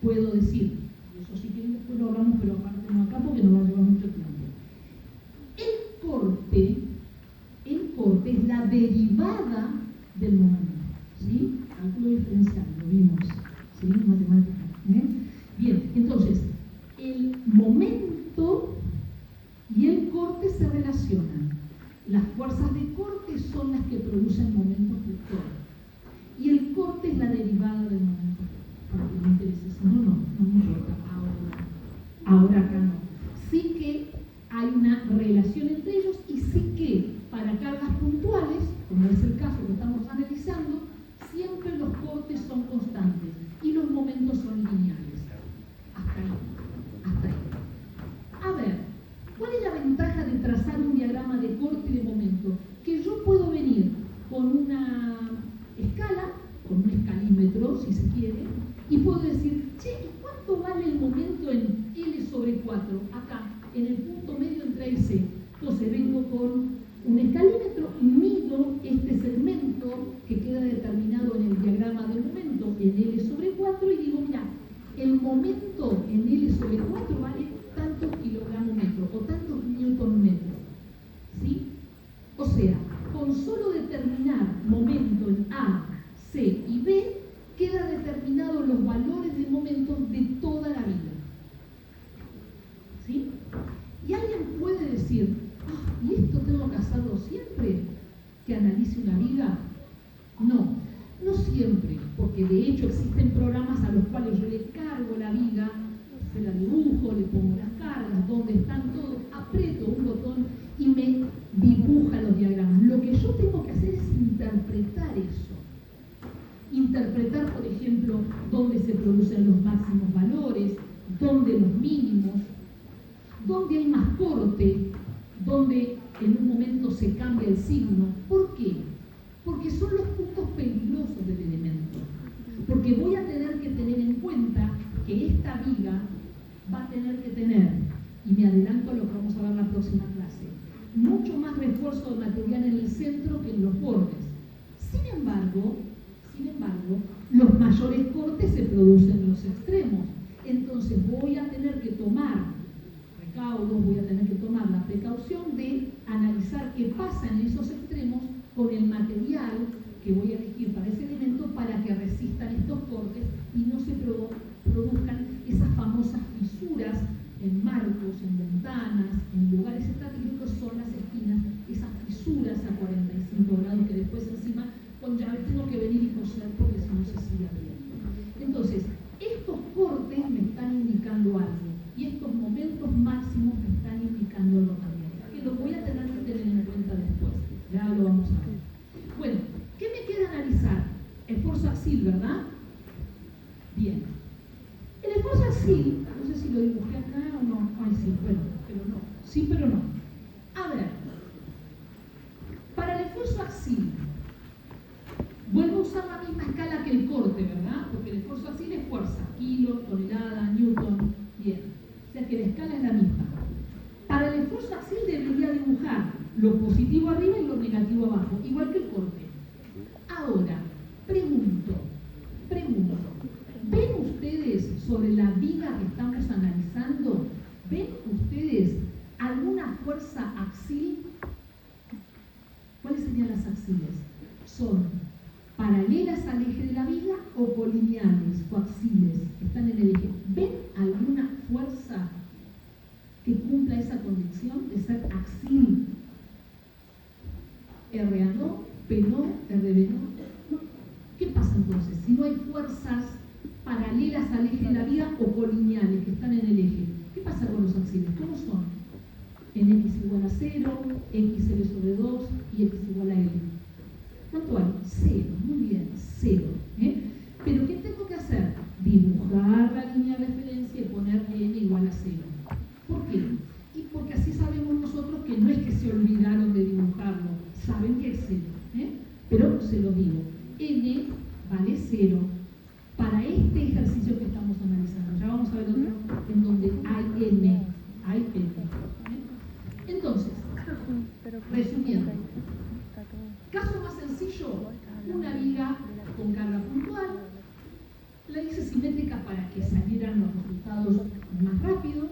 S1: puedo decir, eso si quieren después lo hablamos, pero aparte no acá porque nos va a llevar mucho tiempo. El corte es la derivada del momento, ¿sí? Cálculo diferencial, lo vimos, seguimos matemáticas. Bien, entonces, el momento y el corte se relacionan. Las fuerzas de corte son las que producen momento efector. Y el corte es la derivada del momento. Para que me interese, si no, no me importa. Ahora acá no. Sí que hay una relación entre ellos y sí que para cargas puntuales, como es el caso que estamos analizando, siempre los cortes son constantes y los momentos son lineales. Hasta ahí. A ver, ¿cuál es la ventaja de trazar un diagrama de corte y de momento? Que yo puedo venir con una escalímetro, si se quiere, y puedo decir, che, ¿y cuánto vale el momento en L sobre 4? Acá, en el punto medio entre A y C. Entonces vengo con un escalímetro, mido este segmento que queda determinado en el diagrama de momento en L sobre 4 y digo, mira, el momento en L sobre 4 vale tantos kilogramos metro o tantos newton metro. ¿Sí? O sea, con solo determinar momento en A, C y B, quedan determinados los valores de momento de toda la vida. ¿Sí? Y alguien puede decir, ¿y esto tengo que hacerlo siempre? ¿Que analice una vida? No, no siempre, porque de hecho existen programas a los cuales yo le cargo la vida, se la dibujo, le pongo las cargas, donde están todos, aprieto un botón y me dibuja los diagramas. Lo que yo tengo que hacer es interpretar eso. Interpretar, por ejemplo, dónde se producen los máximos valores, dónde los mínimos, dónde hay más corte, dónde en un momento se cambia el signo. ¿Por qué? Porque son los puntos peligrosos del elemento. Porque voy a tener que tener en cuenta que esta viga va a tener que tener, y me adelanto a lo que vamos a ver en la próxima clase, mucho más refuerzo de material en el centro que en los bordes. Sin embargo, los mayores cortes se producen en los extremos. Entonces voy a tener que tomar recaudos, voy a tener que tomar la precaución de analizar qué pasa en esos extremos con el material que voy a elegir para ese elemento para que resistan estos cortes y no se produzcan esas famosas fisuras en marcos, en ventanas, en lugares estratégicos, son las esquinas, esas fisuras a 45 grados que después encima con llave tengo que venir y coser porque si no se sigue abriendo. Entonces, estos cortes me están indicando algo y estos momentos máximos me están indicando algo también, que lo voy a tener que tener en cuenta después, ya lo vamos a ver. Bueno, ¿qué me queda analizar? Esfuerzo axil, ¿verdad? Bien. El esfuerzo axil, no sé si lo dibujé acá o no, ay sí, bueno, pero no, sí pero no. A ver, para el esfuerzo axil, vuelvo a usar la misma escala que el corte, ¿verdad? Porque el esfuerzo axil es fuerza, kilo, tonelada, newton, bien. O sea que la escala es la misma. Para el esfuerzo axil debería dibujar lo positivo arriba y lo negativo abajo, igual que el corte. Ahora, pregunto, ¿ven ustedes sobre la viga que estamos analizando, ven ustedes alguna fuerza axil? ¿Cuáles serían las axiles? Son paralelas al eje de la viga o colineales, coaxiles, que están en el eje. ¿Ven alguna fuerza que cumpla esa condición de ser axil? RA no, P no, RB no. ¿Qué pasa entonces? Si no hay fuerzas paralelas al eje de la viga o colineales que están en el eje, ¿qué pasa con los axiles? ¿Cómo son? En X igual a 0, XL sobre 2 y X igual a L. ¿Cuánto hay? 0, muy bien, 0. Pero ¿qué tengo que hacer? Dibujar la línea de referencia y poner N igual a 0. ¿Por qué? Y porque así sabemos nosotros que no es que se olvidaron de dibujarlo, saben que es 0. Pero se lo digo, N vale 0 para este ejercicio que estamos analizando. Ya vamos a ver otro en donde hay N, hay N. Entonces, resumiendo, caso más sencillo, una viga con carga puntual, la hice simétrica para que salieran los resultados más rápido,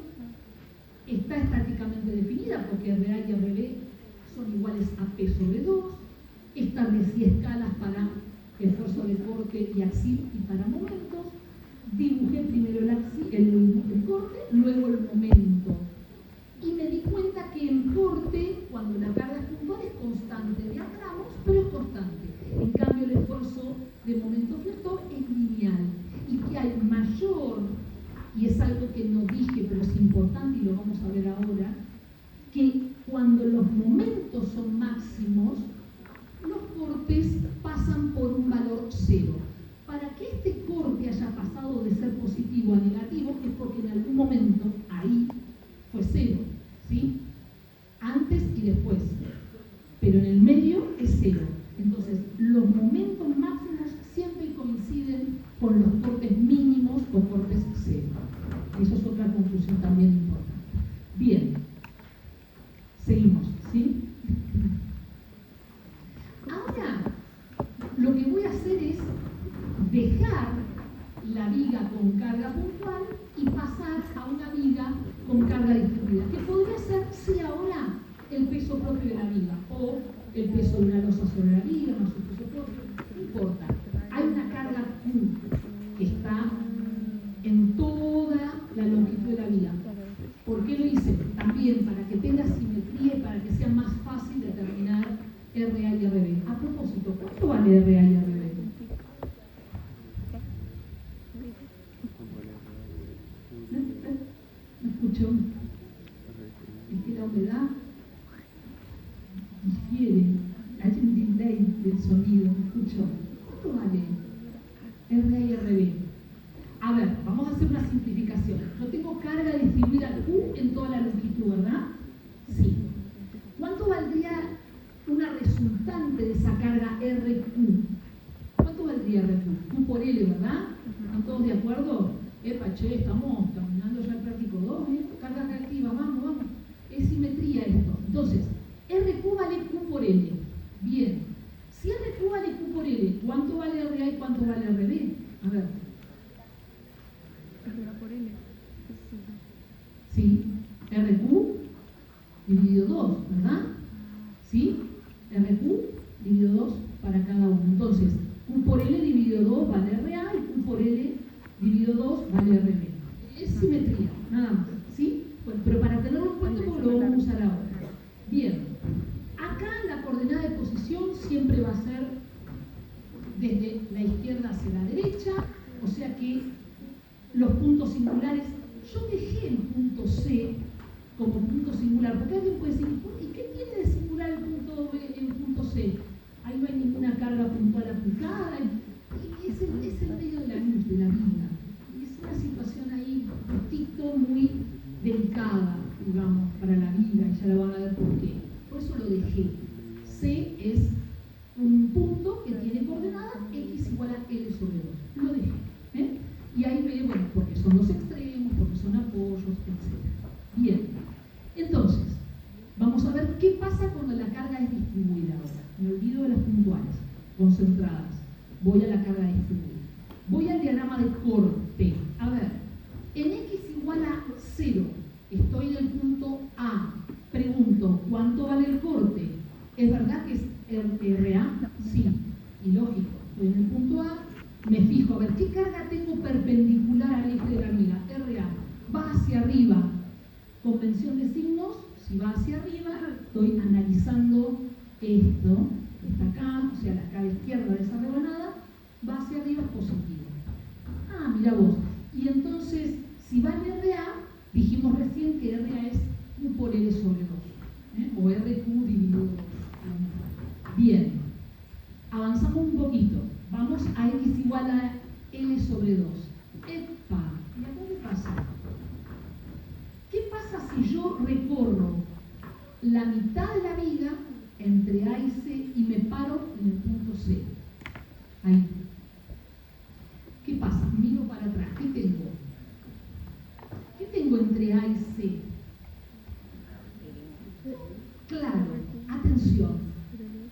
S1: está estáticamente definida porque RA y RB son iguales a P sobre 2, establecí escalas para esfuerzo de corte y axil y para momentos, dibujé primero el corte, luego el momento. Y me di cuenta que el corte, cuando la carga es puntual, es constante de a gramos, pero es constante. En cambio, el esfuerzo de momento flector es lineal. Y que hay mayor, y es algo que no dije, pero es importante y lo vamos a ver ahora, que cuando los momentos son máximos, los cortes pasan por un valor 0. Para que este corte haya pasado de ser positivo a negativo es porque en algún momento ahí fue 0, ¿sí? Antes y después. Pero en el medio es 0. Entonces, los momentos máximos siempre coinciden lo que voy a hacer es dejar la viga con carga puntual y pasar a una viga con carga distribuida, que podría ser, sí, ahora el peso propio de la viga, o el peso de una losa sobre la viga, más su peso propio, no importa. Hay una carga Q que está en toda la longitud de la viga. ¿Por qué lo hice? También para que tenga simetría y para que sea más fácil determinar RA y RB. A propósito, ¿cuánto vale RA y RB? ¿Me escuchó? Es que la humedad difiere. Hay un delay del sonido. ¿Me escuchó? ¿Cuánto vale RA y RB? A ver, vamos a hacer una simplificación. Yo tengo carga distribuida Q en toda la longitud, ¿verdad? Sí. ¿Cuánto valdría una resultante de esa carga RQ? ¿Cuánto valdría RQ? Q por L, ¿verdad? ¿Están todos de acuerdo? Che, estamos terminando ya el práctico 2, ¿eh? Carga reactiva, vamos. Es simetría esto. Entonces, RQ vale Q por L. Bien. Si RQ vale Q por L, ¿cuánto vale RA y cuánto vale RB? A ver.
S2: Por L.
S1: Sí, RQ dividido 2, ¿verdad? ¿Sí? RQ dividido 2 para cada uno. Entonces, Q por L dividido 2 vale RA y Q por L dividido 2 vale RB. Es simetría, nada más. ¿Sí? Bueno, pero para tenerlo en cuenta porque lo vamos a usar ahora. Bien. Acá la coordenada de posición siempre va a ser desde la izquierda hacia la derecha, o sea que los puntos singulares, yo dejé el punto C como punto singular, porque alguien puede decir, ¿y qué tiene de singular el punto C? Ahí no hay ninguna carga puntual aplicada, y es el medio de la luz, de la vida. Es una situación ahí, un poquito muy delicada, digamos, para la vida, y ya la van a ver por qué. Por eso lo dejé. C es un punto que tiene coordenada x igual a L sobre 2. Lo dejé. ¿Eh? Y ahí veo, bueno, porque son los extremos, porque son apoyos, etc. Bien, entonces, vamos a ver qué pasa cuando la carga es distribuida ahora. Me olvido de las puntuales, concentradas. Voy a la carga distribuida. Voy al diagrama de corte. A ver, en x igual a 0, estoy en el punto A. Pregunto, ¿cuánto vale el corte? ¿Es verdad que es RA? Sí, y lógico. Estoy en el punto A. Me fijo, a ver, ¿qué carga tengo perpendicular al eje de la viga? RA. Va hacia arriba. Convención de signos, si va hacia arriba, estoy analizando esto, está acá, o sea, la cara izquierda de esa rebanada, va hacia arriba, es positivo. Ah, mira vos. Y entonces, si vale RA, dijimos recién que RA es Q por L sobre 2, o RQ dividido 2. Bien, avanzamos un poquito. Vamos a x igual a L sobre 2. ¡Epa! ¿Y acá qué pasa? ¿Qué pasa si yo recorro la mitad de la viga entre A y C y me paro en el punto C? Ahí. ¿Qué pasa? Miro para atrás. ¿Qué tengo? ¿Qué tengo entre A y C? Claro, atención.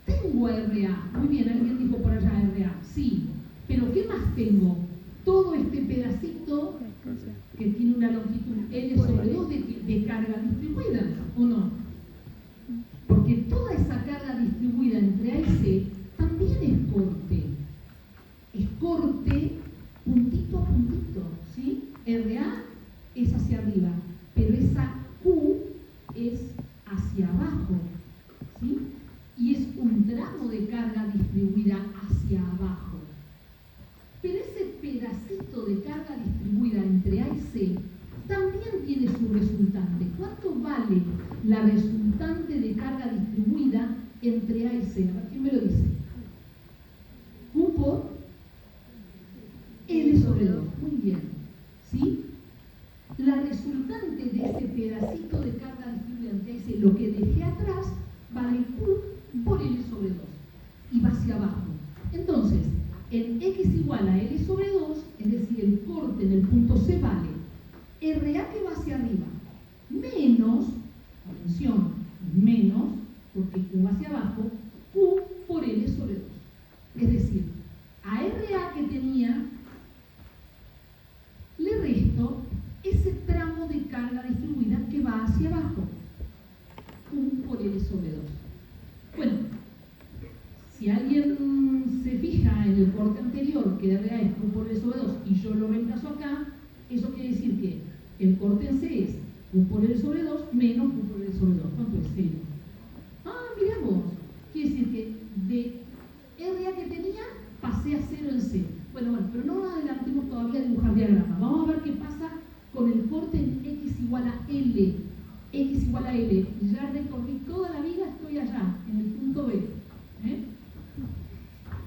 S1: Tengo RA. Muy bien, alguien dijo por allá RA. Sí, pero ¿qué más tengo? Todo este pedacito que tiene una longitud L sobre 2 de carga distribuida, ¿o no? Porque toda esa carga distribuida entre A y C también es corte. Es corte puntito a puntito, ¿sí? RA es hacia arriba, pero esa Q es hacia abajo, ¿sí? Y es un tramo de carga distribuida hacia abajo. Pero ese pedacito de carga distribuida entre A y C también tiene su resultante. ¿Cuánto vale la resultante de carga distribuida entre A y C? A ver, ¿quién me lo dice? Q por L sobre 2. Muy bien. ¿Sí? La resultante de ese pedacito de carga distribuida entre A y C, lo que dejé atrás, vale Q por L sobre 2. Y va hacia abajo. Entonces, en x igual a L sobre 2, es decir, el corte en el punto C vale RA que va hacia arriba, menos, atención, menos, porque Q va hacia abajo, Q por L sobre 2. Es decir, se fija en el corte anterior, que RA es Q por L sobre 2, y yo lo reemplazo acá, eso quiere decir que el corte en C es Q por L sobre 2 menos Q por L sobre 2. ¿Cuánto es? 0. Ah, mirá vos. Quiere decir que de RA que tenía, pasé a 0 en C. Bueno, pero no nos adelantemos todavía a dibujar diagrama. Vamos a ver qué pasa con el corte en X igual a L. X igual a L. Ya recorrí toda la vida, estoy allá, en el punto B. En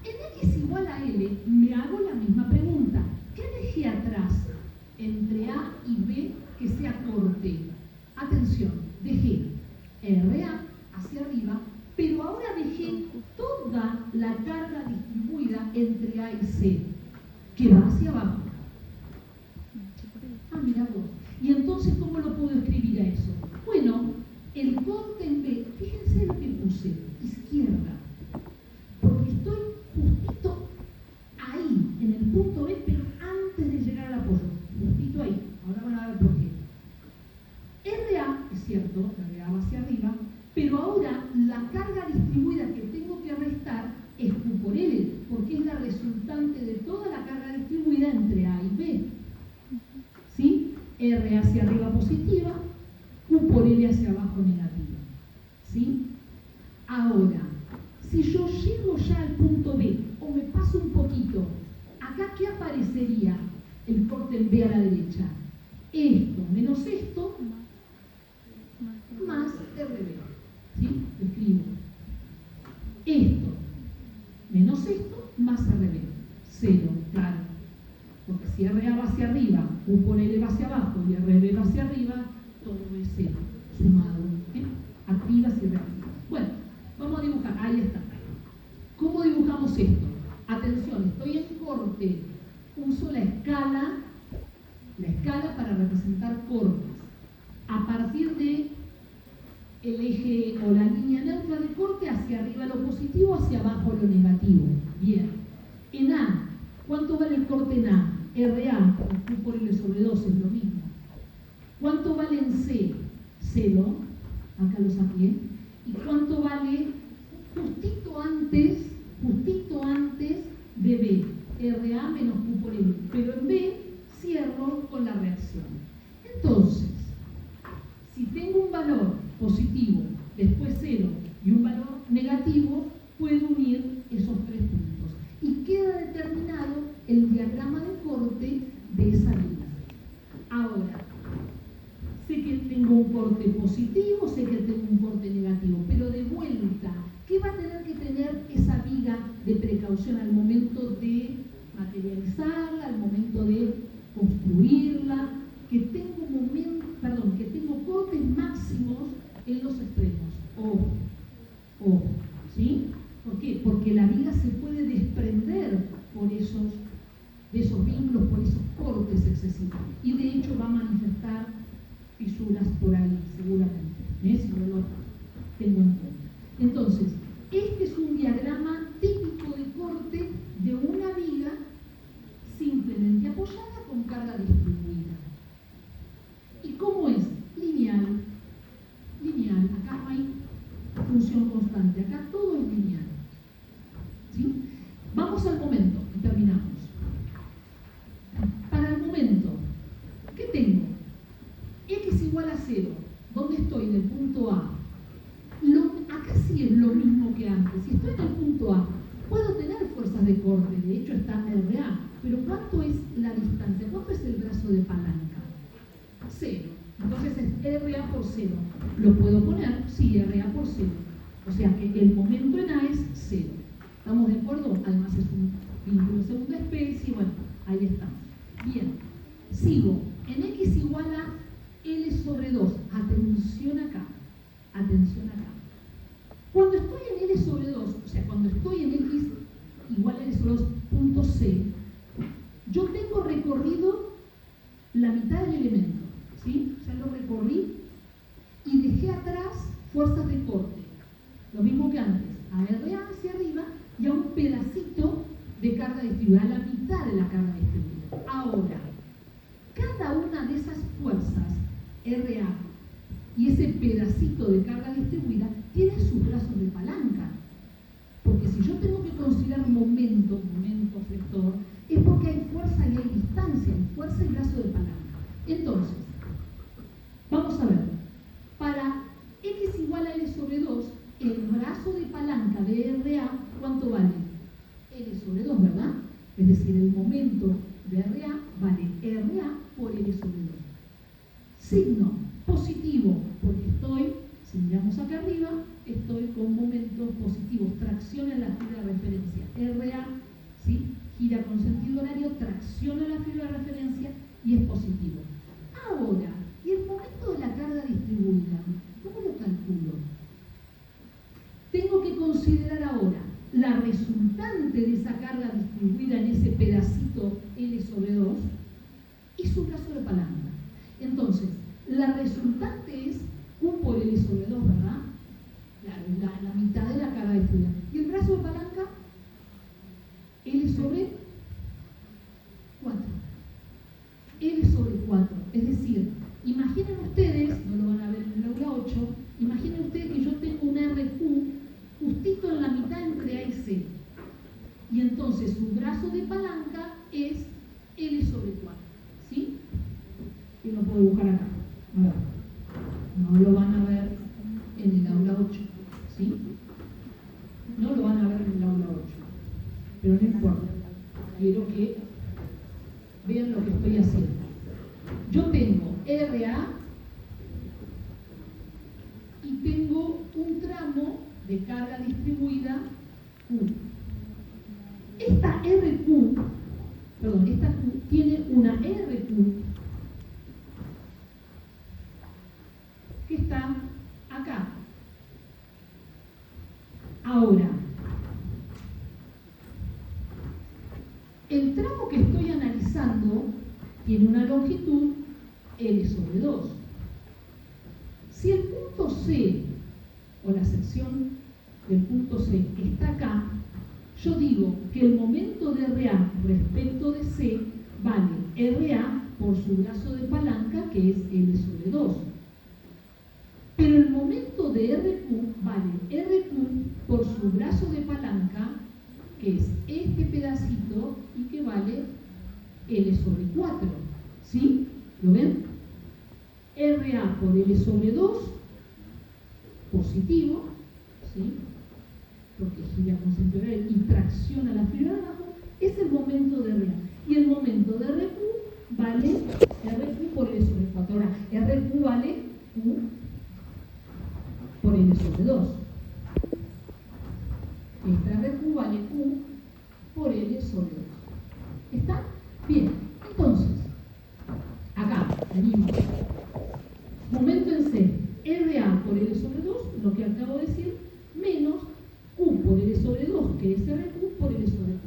S1: X igual a L me hago la misma pregunta. ¿Qué dejé atrás entre A y B que sea corte? Atención, dejé RA hacia arriba, pero ahora dejé toda la carga distribuida entre A y C, que va hacia abajo. Ah, mira vos. Y entonces, ¿cómo lo puedo escribir a eso? Bueno, el corte en B, fíjense lo que puse, izquierda, porque estoy justito ahí, en el punto B, pero antes de llegar al apoyo, justito ahí. Ahora van a ver por qué. RA, es cierto, RA va hacia arriba, pero ahora la carga distribuida que tengo que restar es Q por L, porque es la resultante de toda la carga distribuida entre A y B. ¿Sí? R hacia arriba positiva, Q por L hacia abajo negativa. ¿Sí? Ahora, si yo llego ya al punto B, o me paso un poquito, acá ¿qué aparecería el corte en B a la derecha? Esto menos esto, más RB. ¿Sí? Lo escribo. Esto menos esto, más RB. 0, claro. Porque si RA va hacia arriba, Q por L va hacia abajo y RB va hacia arriba, todo es 0, sumado. Activas y reactivas. Bueno, vamos a dibujar. Ahí está. ¿Cómo dibujamos esto? Atención, estoy en corte. Uso la escala para representar cortes. A partir de el eje o la línea neutra de corte, hacia arriba lo positivo, hacia abajo lo negativo. Bien. En A, ¿cuánto vale el corte en A? RA, Q por L sobre 2 es lo mismo. ¿Cuánto vale en C? 0. Acá lo saqué. ¿Y cuánto vale justito antes de B? RA menos Q por L. Pero en B cierro con la reacción. Entonces, si tengo un valor positivo, después 0 y un valor negativo, puedo unir esos tres puntos. Y queda determinado el diagrama de corte de esa viga. Ahora, sé que tengo un corte positivo, sé que tengo un corte negativo, pero de vuelta, ¿qué va a tener que tener esa viga de precaución al momento de materializarla, al momento de construirla? Que tengo cortes máximos en los extremos. Ojo, ¿sí? ¿Por qué? Porque la viga se puede desprender de esos vínculos, por esos cortes excesivos. Y de hecho va a manifestar fisuras por ahí, seguramente. Si no lo tengo en cuenta. Entonces, este es un diagrama típico de corte de una viga simplemente apoyada con carga distribuida. ¿Y cómo es? Lineal. Acá no hay función constante, acá todo es lineal. ¿Sí? Vamos al momento y terminamos. Para el momento, ¿qué tengo? X igual a 0. ¿Dónde estoy? En el punto A. Acá sí es lo mismo que antes. Si estoy en el punto A, puedo tener fuerzas de corte. De hecho está RA. Pero ¿cuánto es la distancia? ¿Cuánto es el brazo de palanca? 0. Entonces es RA por 0. ¿Lo puedo poner? Sí, RA por 0. O sea que el momento en A es 0. ¿Estamos de acuerdo? Además es un vínculo de segunda especie. Bueno, ahí estamos. Bien. Sigo. En X igual a L sobre 2. Atención acá. Cuando estoy en L sobre 2, o sea, cuando estoy en X igual a L sobre 2, punto C, yo tengo recorrido la mitad del elemento. ¿Sí? Ya lo recorrí y dejé atrás fuerzas de corte. Lo mismo que antes, a RA hacia arriba y a un pedacito de carga distribuida, a la mitad de la carga distribuida. Ahora, cada una de esas fuerzas, RA y ese pedacito de carga distribuida, tiene sus brazos de palanca. Porque si yo tengo que considerar ¿cuánto vale? L sobre 2, ¿verdad? Es decir, el momento de RA vale RA por L sobre 2. Signo positivo, porque estoy, si miramos acá arriba, estoy con momentos positivos, tracciona la fibra de referencia. RA, ¿sí? Gira con sentido horario, tracciona la fibra de referencia y es positivo. Ahora, ¿y el momento de la carga distribuida? ¿Cómo lo calculo? Tengo que considerar ahora la resultante de esa carga distribuida en ese pedacito L sobre 2 y su brazo de palanca. Entonces, la resultante es Q por L sobre 2, ¿verdad? Claro, la mitad de la carga distribuida. ¿Y el brazo de palanca? L sobre 4. L sobre 4. Es decir, imaginen ustedes, no lo van a ver en el aula 8, imaginen ustedes que yo tengo un RQ justito en la mitad entre A y C. Y entonces su brazo de palanca es L sobre 4. ¿Sí? Y lo puedo dibujar acá. A ver. No lo van a ver en el aula 8. ¿Sí? No lo van a ver en el aula 8. Pero no importa. Quiero que vean lo que estoy haciendo. Yo tengo RA y tengo un tramo de carga distribuida Q. Esta Q tiene una RQ que está acá. Ahora, el tramo que estoy analizando tiene una longitud L sobre 2. Si el punto C, o la sección del punto C, está acá, yo digo que el momento de RA respecto de C vale RA por su brazo de palanca, que es L sobre 2. Pero el momento de RQ vale RQ por su brazo de palanca, que es este pedacito y que vale L sobre 4. ¿Sí? ¿Lo ven? RA por L sobre 2, positivo, ¿sí? Porque gira con sentido horario y tracciona la fibra de abajo, es el momento de RA. Y el momento de RQ vale RQ por L sobre 4. Ahora, RQ vale Q por L sobre 2. Esta RQ vale Q por L sobre 2. ¿Está? Bien, entonces, acá venimos. Momento en C, RA por L sobre 2, lo que acabo de decir, menos Q por L sobre 2, que es RQ por L sobre 4.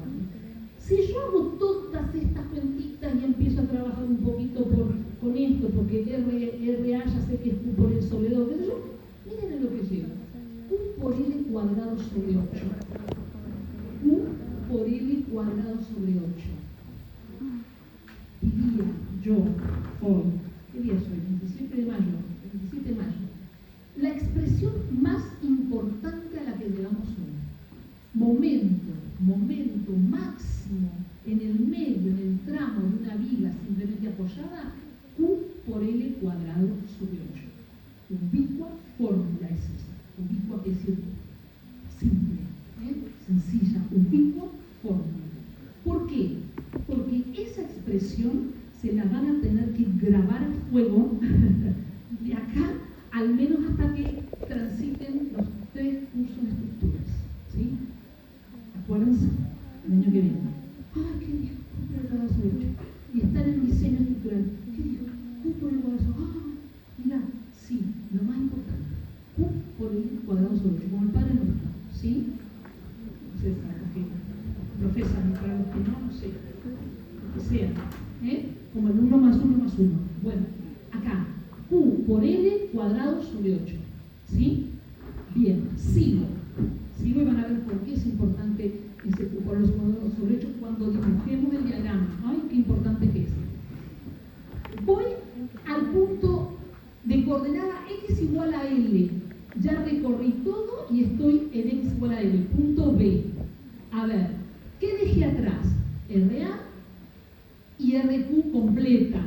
S1: Si yo hago todas estas cuentitas y empiezo a trabajar un poquito con esto, porque RA ya sé que es Q por L sobre 2, ¿ves yo? Miren en lo que llega. Q por L cuadrado sobre 8. Q por L cuadrado sobre 8. Diría yo hoy, ¿qué día soy? 27 de mayo. La expresión más importante a la que llegamos hoy. Momento máximo en el medio, en el tramo de una viga simplemente apoyada, Q por L cuadrado sobre 8. Ubicua fórmula es esa. Ubicua es decir, simple, sencilla, ubicua fórmula. ¿Por qué? Porque esa expresión se la van a tener que grabar a fuego de acá, al menos hasta que transiten los 3 cursos de estructuras. ¿Sí? Acuérdense, el año que viene. ¿Qué dijo? Q por el cuadrado sobre 8. Y está en el diseño estructural. ¿Qué dijo? Q por el cuadrado sobre 8. Mira, sí, lo más importante. Q por el cuadrado sobre 8, como el Padre Nuestro. ¿Sí? No sé, para los que profesan, para los que no sé. Lo que sea. Como el 1 más 1 más 1. Bueno, acá, Q por L cuadrado sobre 8. ¿Sí? Bien, sigo y van a ver por qué es importante ese Q por L cuadrado sobre 8 cuando dibujemos el diagrama. ¡Ay, qué importante que es! Voy al punto de coordenada x igual a L. Ya recorrí todo y estoy en x igual a L. Punto B. A ver, ¿qué dejé atrás? RA y RQ completa,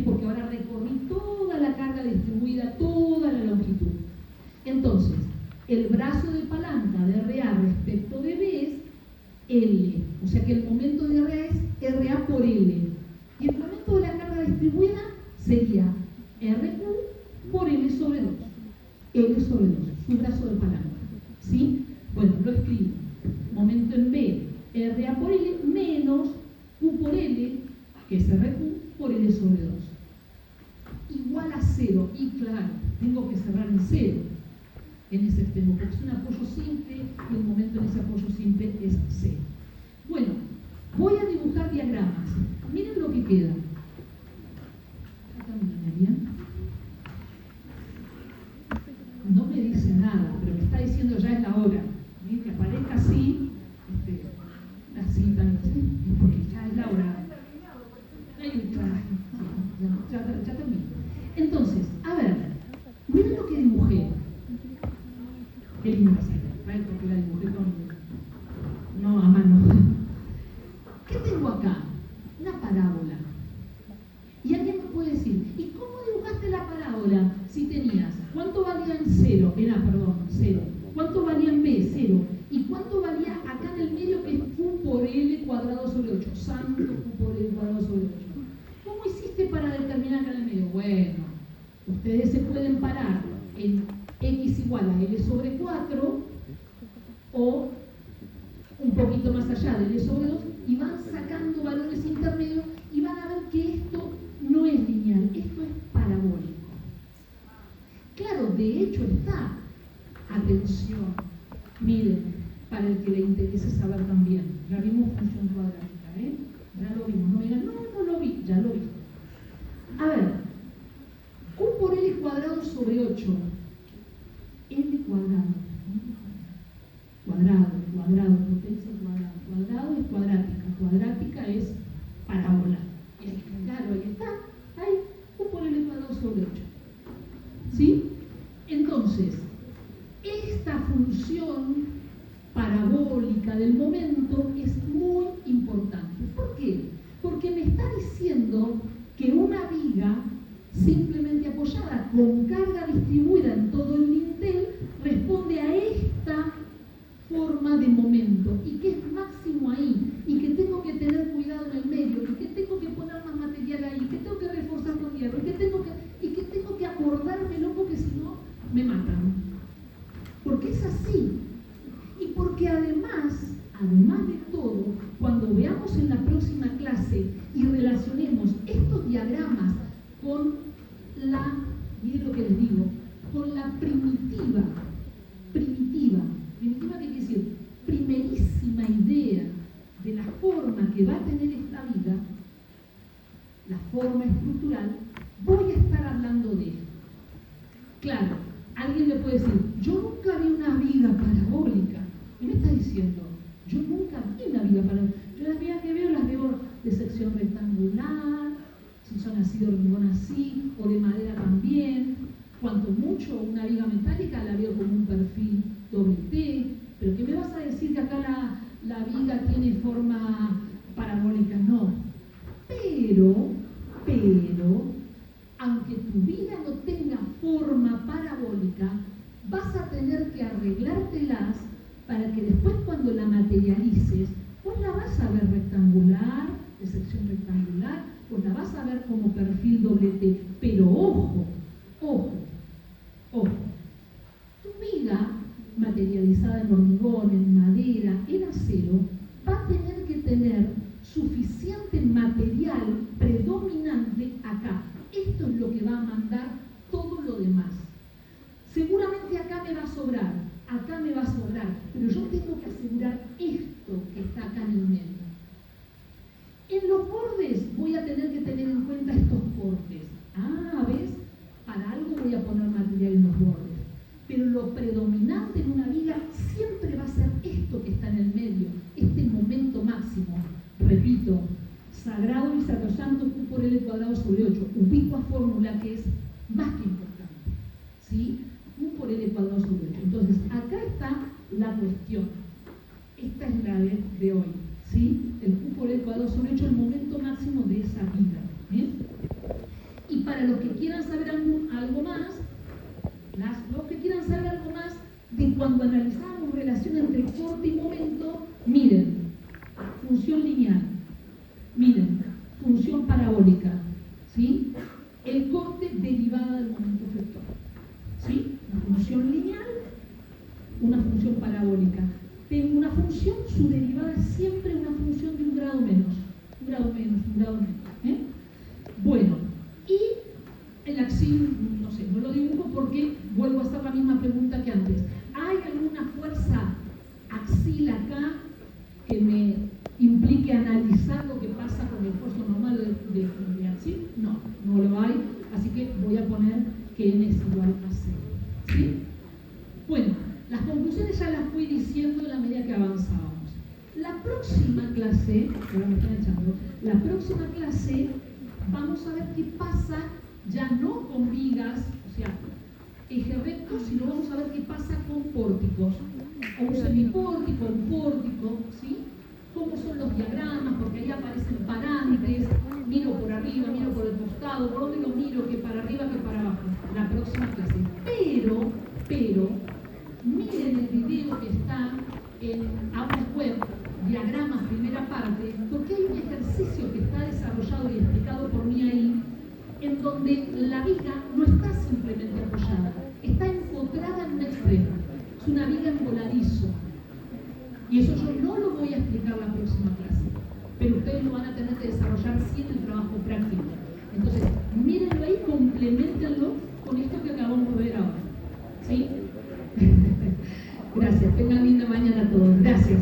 S1: porque ahora recorrí toda la carga distribuida, toda la longitud. Entonces, el brazo de palanca de RA respecto de B es L. O sea que el momento de RA es RA por L. Y el momento de la carga distribuida sería RQ por L sobre 2. L sobre 2, su brazo de palanca. ¿Sí? Bueno, lo escribo. Momento en B, RA por L menos Q por L, que es RQ por L sobre 2. Igual a 0. Y claro, tengo que cerrar en 0 en ese extremo, porque es un apoyo simple y el momento en ese apoyo simple es 0. Bueno, voy a dibujar diagramas. Miren lo que queda. Acá me bien. No me dice nada, pero me está diciendo ya es la hora. ¿Sí? Que aparezca así, así tan, porque ya es la hora. Ya termino. Entonces, a ver, miren lo que dibujé. Qué linda ¿sabes? Porque la dibujé no a mano. ¿Qué tengo acá? Una parábola. Y alguien me puede decir, ¿y cómo dibujaste la parábola si tenías? ¿Cuánto valía en 0? Cero. ¿Cuánto valía en B? 0. ¿Y cuánto valía acá en el medio que es Q por L cuadrado sobre 8? Santo Q por L cuadrado sobre 8. ¿Cómo hiciste para determinar acá en el medio? Bueno, ustedes se pueden parar en X igual a L sobre 4 o un poquito más allá de L sobre 2 y van sacando valores intermedios y van a ver que esto no es lineal, esto es parabólico. Claro, de hecho está. Atención, miren, para el que le interese saber también. Ya vimos función cuadrática, ¿eh? Ya lo vimos. No me digan, no lo vi, ya lo vi. A ver, Q por L cuadrado sobre 8. L cuadrado. Potencia cuadrado es cuadrática. Cuadrática es parábola. Y claro, ahí está. Ahí, Q por L cuadrado sobre 8. ¿Sí? Entonces, esta función parabólica del momento es muy importante. ¿Por qué? Porque me está diciendo que una viga simplemente apoyada con carga distribuida en todo el dintel responde a esta forma de momento y que es máximo ahí y que tengo que tener cuidado en el medio y que tengo que poner más material ahí, que tengo que reforzar con hierro y que tengo que acordármelo porque si no me matan. Porque es así. Y porque además de todo, cuando veamos en la próxima clase y relacionemos estos diagramas con miren lo que les digo, con la primitiva, ¿qué quiere decir? Primerísima idea de la forma que va a tener esta vida, la forma estructural, voy a estar hablando de esto. Claro, alguien me puede decir, yo nunca vi una viga parabólica. ¿Qué me está diciendo? Yo nunca vi una viga parabólica. Yo las vigas que veo, las veo de sección rectangular, si son así de hormigón así, o de madera también. Cuanto mucho una viga metálica la veo como un perfil doble T. Pero ¿qué me vas a decir que acá la viga tiene forma parabólica? No. Pero, aunque tu viga no tenga forma parabólica, vas a tener que arreglártelas para que después cuando la materialices, pues la vas a ver rectangular, de sección rectangular, pues la vas a ver como perfil doble T. Pero ojo, tu viga materializada en hormigón, en madera, en acero, va a tener que tener suficiente material predominante acá. Esto es lo que va a mandar todo lo demás. Seguramente acá me va a sobrar, pero yo tengo que asegurar esto que está acá en el medio. En los bordes voy a tener que tener en cuenta estos cortes. ¿Ves? Para algo voy a poner material en los bordes. Pero lo predominante en una viga siempre va a ser esto que está en el medio, este momento máximo. Repito, sagrado y sacrosanto Q por L cuadrado sobre 8, ubicua fórmula que es más que importante, ¿sí? Q por L cuadrado sobre 8. Entonces, acá está la cuestión. Esta es la de hoy, ¿sí? El Q por L cuadrado sobre 8, el momento máximo de esa viga. ¿Bien? Y para los que quieran saber algo más, de cuando analizamos relación entre corte y momento, miren, grado menos, un grado menos. Bueno, y el axil, no sé, no lo dibujo porque vuelvo a hacer la misma pregunta que antes. ¿Hay alguna fuerza axil acá que me implique analizar lo que pasa con el esfuerzo normal de axil? No, no lo hay, así que voy a poner que n es igual a 0. ¿Sí? Bueno, las conclusiones ya las fui diciendo en la medida que avanzábamos. La próxima clase, ahora me están echando, la próxima clase vamos a ver qué pasa, ya no con vigas, o sea, eje recto, sino vamos a ver qué pasa con pórticos, o un semipórtico, un pórtico, ¿sí? Cómo son los diagramas, porque ahí aparecen parantes, miro por arriba, miro por el costado, por dónde lo miro, que para arriba, que para abajo, la próxima clase. Pero, miren el video que está en Aulas Web, diagramas, primera parte, porque hay un ejercicio que está desarrollado y explicado por mí ahí, en donde la viga no está simplemente apoyada, está empotrada en un extremo. Es una viga en voladizo. Y eso yo no lo voy a explicar la próxima clase, pero ustedes lo van a tener que desarrollar sí en el trabajo práctico. Entonces, mírenlo ahí, complementenlo con esto que acabamos de ver ahora. ¿Sí? Gracias, tengan linda mañana a todos. Gracias.